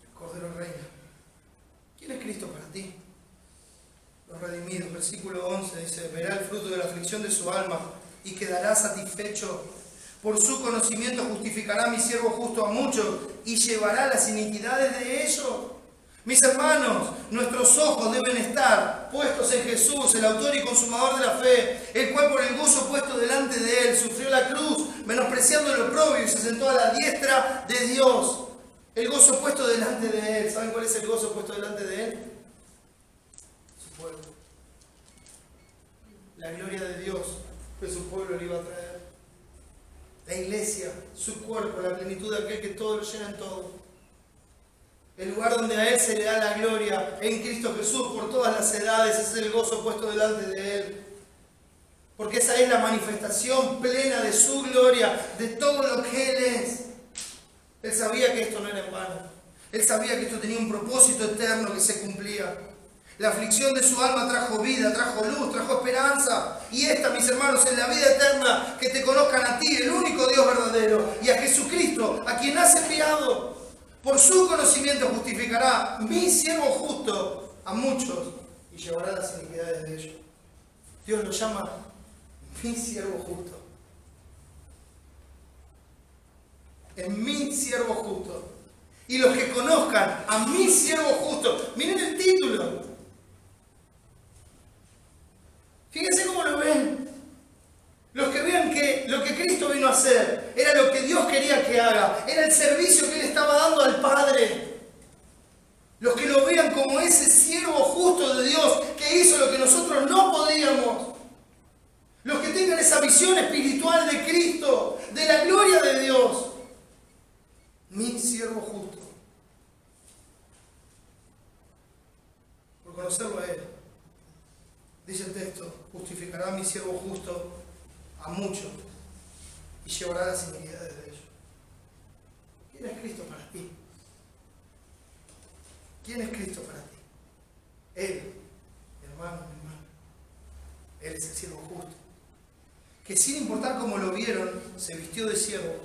El Cordero reina. ¿Quién es Cristo para ti? Los redimidos, versículo 11 dice: verá el fruto de la aflicción de su alma y quedará satisfecho. Por su conocimiento justificará mi siervo justo a muchos y llevará las iniquidades de ellos. Mis hermanos, nuestros ojos deben estar puestos en Jesús, el autor y consumador de la fe, el cual por el gozo puesto delante de él sufrió la cruz, menospreciando el oprobio, y se sentó a la diestra de Dios. El gozo puesto delante de él. ¿Saben cuál es el gozo puesto delante de él? Su pueblo. La gloria de Dios que su pueblo le iba a traer. La iglesia, su cuerpo, la plenitud de aquel que todo lo llena en todo. El lugar donde a él se le da la gloria en Cristo Jesús por todas las edades, ese es el gozo puesto delante de él. Porque esa es la manifestación plena de su gloria, de todo lo que él es. Él sabía que esto no era en vano. Él sabía que esto tenía un propósito eterno que se cumplía. La aflicción de su alma trajo vida, trajo luz, trajo esperanza. Y esta, mis hermanos, es la vida eterna, que te conozcan a ti, el único Dios verdadero, y a Jesucristo, a quien has enviado. Por su conocimiento justificará mi siervo justo a muchos y llevará las iniquidades de ellos. Dios lo llama mi siervo justo. Es mi siervo justo. Y los que conozcan a mi siervo justo, miren el título. Fíjense cómo lo ven. Los que vean que lo que Cristo vino a hacer era lo que Dios quería que haga, era el servicio que Él estaba dando al Padre. Los que lo vean como ese siervo justo de Dios que hizo lo que nosotros no podíamos. Los que tengan esa visión espiritual de Cristo, de la gloria de Dios. Mi siervo justo. Por conocerlo a Él. Dice el texto: justificará a mi siervo justo a muchos y llevará las iniquidades de ellos. ¿Quién es Cristo para ti? ¿Quién es Cristo para ti? Él, mi hermano, mi hermana. Él es el siervo justo, que sin importar cómo lo vieron, se vistió de siervo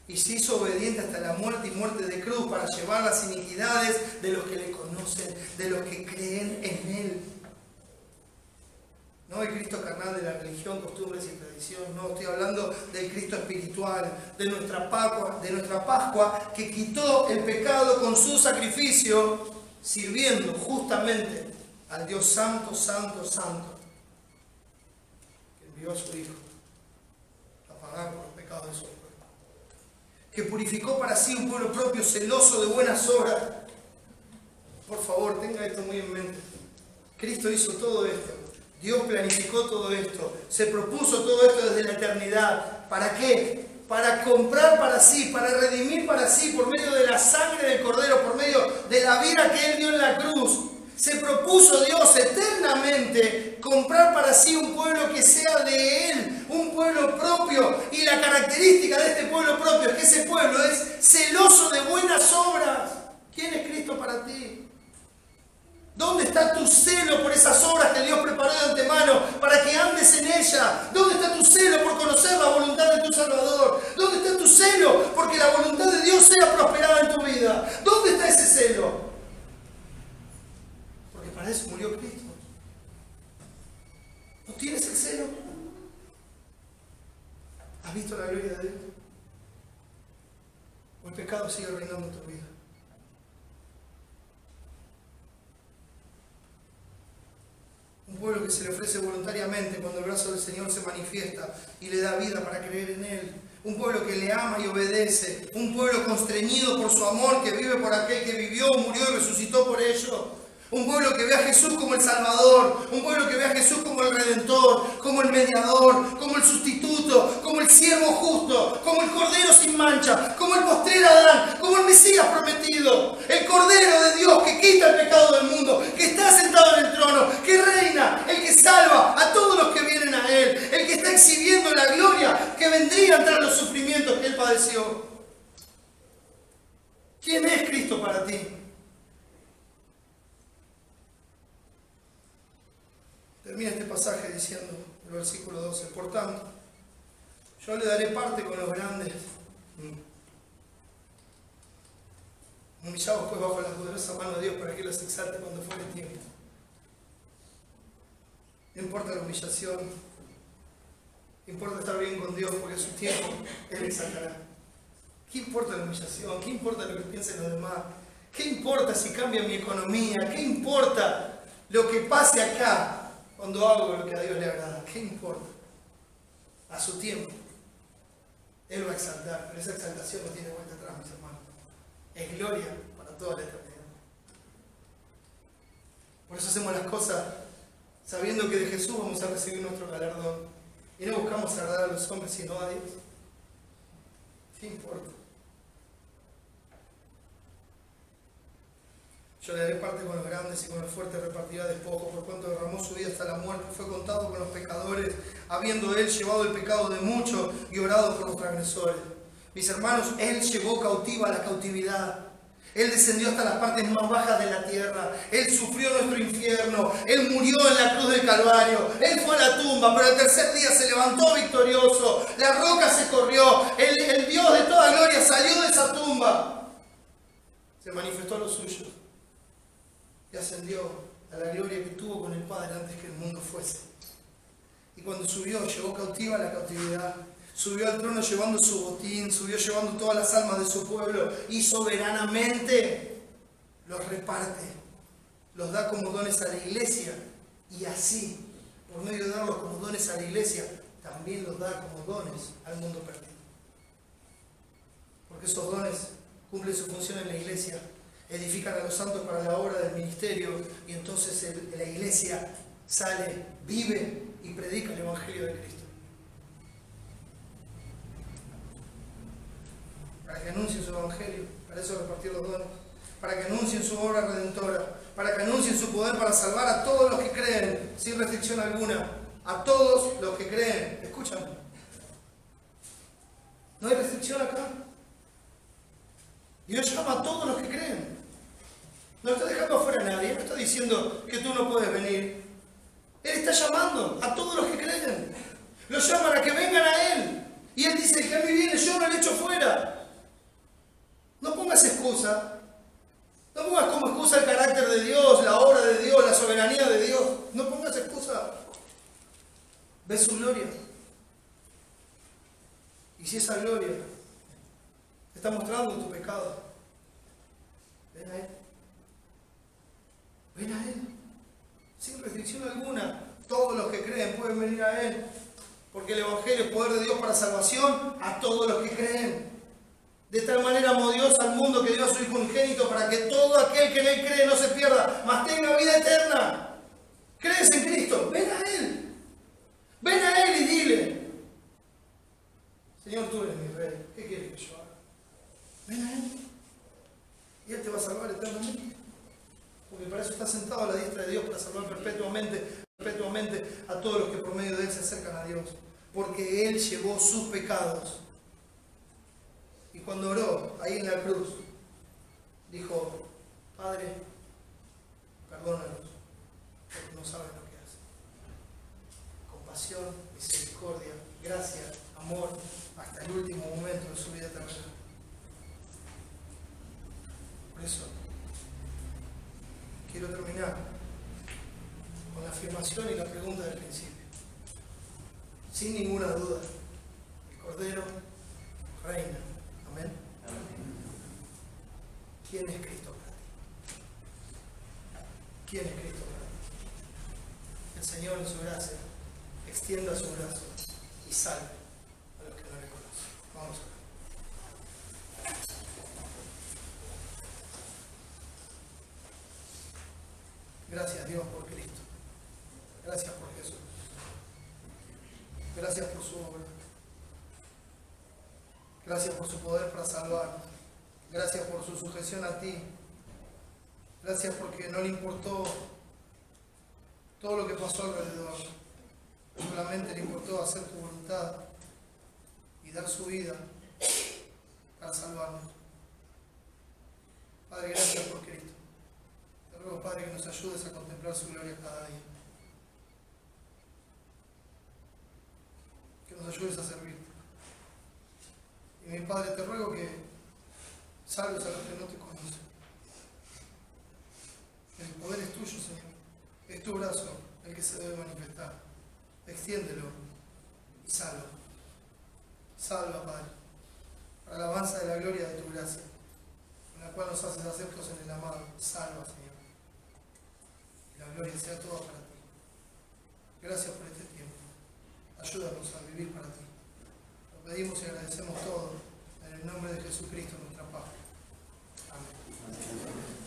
y se hizo obediente hasta la muerte y muerte de cruz para llevar las iniquidades de los que le conocen, de los que creen en Él. No el Cristo carnal de la religión, costumbres y tradición. No, estoy hablando del Cristo espiritual, de nuestra Pascua, que quitó el pecado con su sacrificio, sirviendo justamente al Dios santo, santo, santo, que envió a su Hijo a pagar por los pecados de su pueblo. Que purificó para sí un pueblo propio, celoso de buenas obras. Por favor, tenga esto muy en mente. Cristo hizo todo esto. Dios planificó todo esto, se propuso todo esto desde la eternidad. ¿Para qué? Para comprar para sí, para redimir para sí, por medio de la sangre del Cordero, por medio de la vida que Él dio en la cruz. Se propuso Dios eternamente comprar para sí un pueblo que sea de Él, un pueblo propio. Y la característica de este pueblo propio es que ese pueblo es celoso de buenas obras. ¿Quién es Cristo para ti? ¿Dónde está tu celo por esas obras que Dios preparó de antemano para que andes en ellas? ¿Dónde está tu celo por conocer la voluntad de tu Salvador? ¿Dónde está tu celo porque la voluntad de Dios sea prosperada en tu vida? ¿Dónde está ese celo? Porque para eso murió Cristo. ¿No tienes el celo? ¿Has visto la gloria de Dios? ¿O el pecado sigue reinando en tu vida? Un pueblo que se le ofrece voluntariamente cuando el brazo del Señor se manifiesta y le da vida para creer en Él. Un pueblo que le ama y obedece. Un pueblo constreñido por su amor, que vive por aquel que vivió, murió y resucitó por ello. Un pueblo que ve a Jesús como el Salvador. Un pueblo que ve a Jesús como el Redentor, como el Mediador, como el Sustituto, como el Siervo Justo, como el Cordero sin mancha, como el postrer Adán, como el Mesías prometido. El Cordero de Dios que quita el pecado del mundo, que está sentado en el trono, que reina, el que salva a todos los que vienen a Él. padeció. ¿Quién es Cristo para ti? Termina este pasaje diciendo, el versículo 12, por tanto, yo le daré parte con los grandes, humillados pues bajo la poderosa mano de Dios para que los exalte cuando fuere tiempo. No importa la humillación, importa estar bien con Dios porque a su tiempo Él exaltará. ¿Qué importa la humillación? ¿Qué importa lo que piensen los demás? ¿Qué importa si cambia mi economía? ¿Qué importa lo que pase acá cuando hago lo que a Dios le agrada? ¿Qué importa? A su tiempo Él va a exaltar, pero esa exaltación no tiene vuelta atrás, mis hermanos. Es gloria para toda la eternidad. Por eso hacemos las cosas sabiendo que de Jesús vamos a recibir nuestro galardón. Y no buscamos agradar a los hombres sino a Dios. ¿Qué importa? Yo le daré parte con los grandes y con los fuertes repartirá despojo, por cuanto derramó su vida hasta la muerte, fue contado con los pecadores, habiendo Él llevado el pecado de muchos y orado por los transgresores. Mis hermanos, Él llevó cautiva la cautividad. Él descendió hasta las partes más bajas de la tierra. Él sufrió nuestro infierno. Él murió en la cruz del Calvario. Él fue a la tumba, pero al tercer día se levantó victorioso. La roca se corrió. El Dios de toda gloria salió de esa tumba. Se manifestó a los suyos y ascendió a la gloria que tuvo con el Padre antes que el mundo fuese. Y cuando subió, llevó cautiva la cautividad. Subió al trono llevando su botín, subió llevando todas las almas de su pueblo y soberanamente los reparte, los da como dones a la iglesia y así, por medio de darlos como dones a la iglesia, también los da como dones al mundo perdido. Porque esos dones cumplen su función en la iglesia, edifican a los santos para la obra del ministerio y entonces la iglesia sale, vive y predica el Evangelio de Cristo. Para que anuncien su evangelio, para eso repartir los dones, para que anuncien su obra redentora, para que anuncien su poder para salvar a todos los que creen, sin restricción alguna, a todos los que creen. Escúchame, no hay restricción acá. Dios llama a todos los que creen. No está dejando afuera a nadie, no está diciendo que tú no puedes venir. Él está llamando a todos los que creen. Los llaman a que vengan a Él. Y Él dice que a mí viene, yo no le echo fuera. No pongas excusa. No pongas como excusa el carácter de Dios, la obra de Dios, la soberanía de Dios. No pongas excusa. Ve su gloria. Y si esa gloria te está mostrando tu pecado, ven a Él. Ven a Él. Sin restricción alguna. Todos los que creen pueden venir a Él. Porque el Evangelio es poder de Dios para salvación a todos los que creen. De tal manera amó Dios al mundo que dio a su Hijo unigénito para que todo aquel que en Él cree no se pierda, mas tenga vida eterna. ¿Crees en Cristo? Ven a Él. Ven a Él y dile: Señor, tú eres mi Rey. ¿Qué quieres que yo haga? Ven a Él. Y Él te va a salvar eternamente. Porque para eso está sentado a la diestra de Dios, para salvar perpetuamente a todos los que por medio de Él se acercan a Dios. Porque Él llevó sus pecados. Y cuando oró ahí en la cruz, dijo: Padre, perdónalos, porque no saben lo que hacen. Compasión, misericordia, gracia, amor, hasta el último momento de su vida terrenal. Por eso, quiero terminar con la afirmación y la pregunta del principio. Sin ninguna duda, el Cordero reina. Amén. ¿Quién es Cristo para ti? ¿Quién es Cristo para ti? El Señor en su gracia extienda su brazo y salve a los que no le conocen. Vamos a ver. Gracias Dios por Cristo. Gracias por Jesús. Gracias por su obra. Gracias por su poder para salvarnos. Gracias por su sujeción a ti. Gracias porque no le importó todo lo que pasó alrededor. Solamente le importó hacer tu voluntad y dar su vida para salvarnos. Padre, gracias por Cristo. Te ruego, Padre, que nos ayudes a contemplar su gloria cada día. Que nos ayudes a servirte. Y mi Padre, te ruego que salves a los que no te conocen. El poder es tuyo, Señor. Es tu brazo el que se debe manifestar. Extiéndelo y salva. Salva, Padre, para la alabanza de la gloria de tu gracia, en la cual nos haces aceptos en el amado. Salva, Señor. Y la gloria sea toda para ti. Gracias por este tiempo. Ayúdanos a vivir para ti. Lo pedimos y agradecemos todo en el nombre de Jesucristo, nuestra paz. Amén.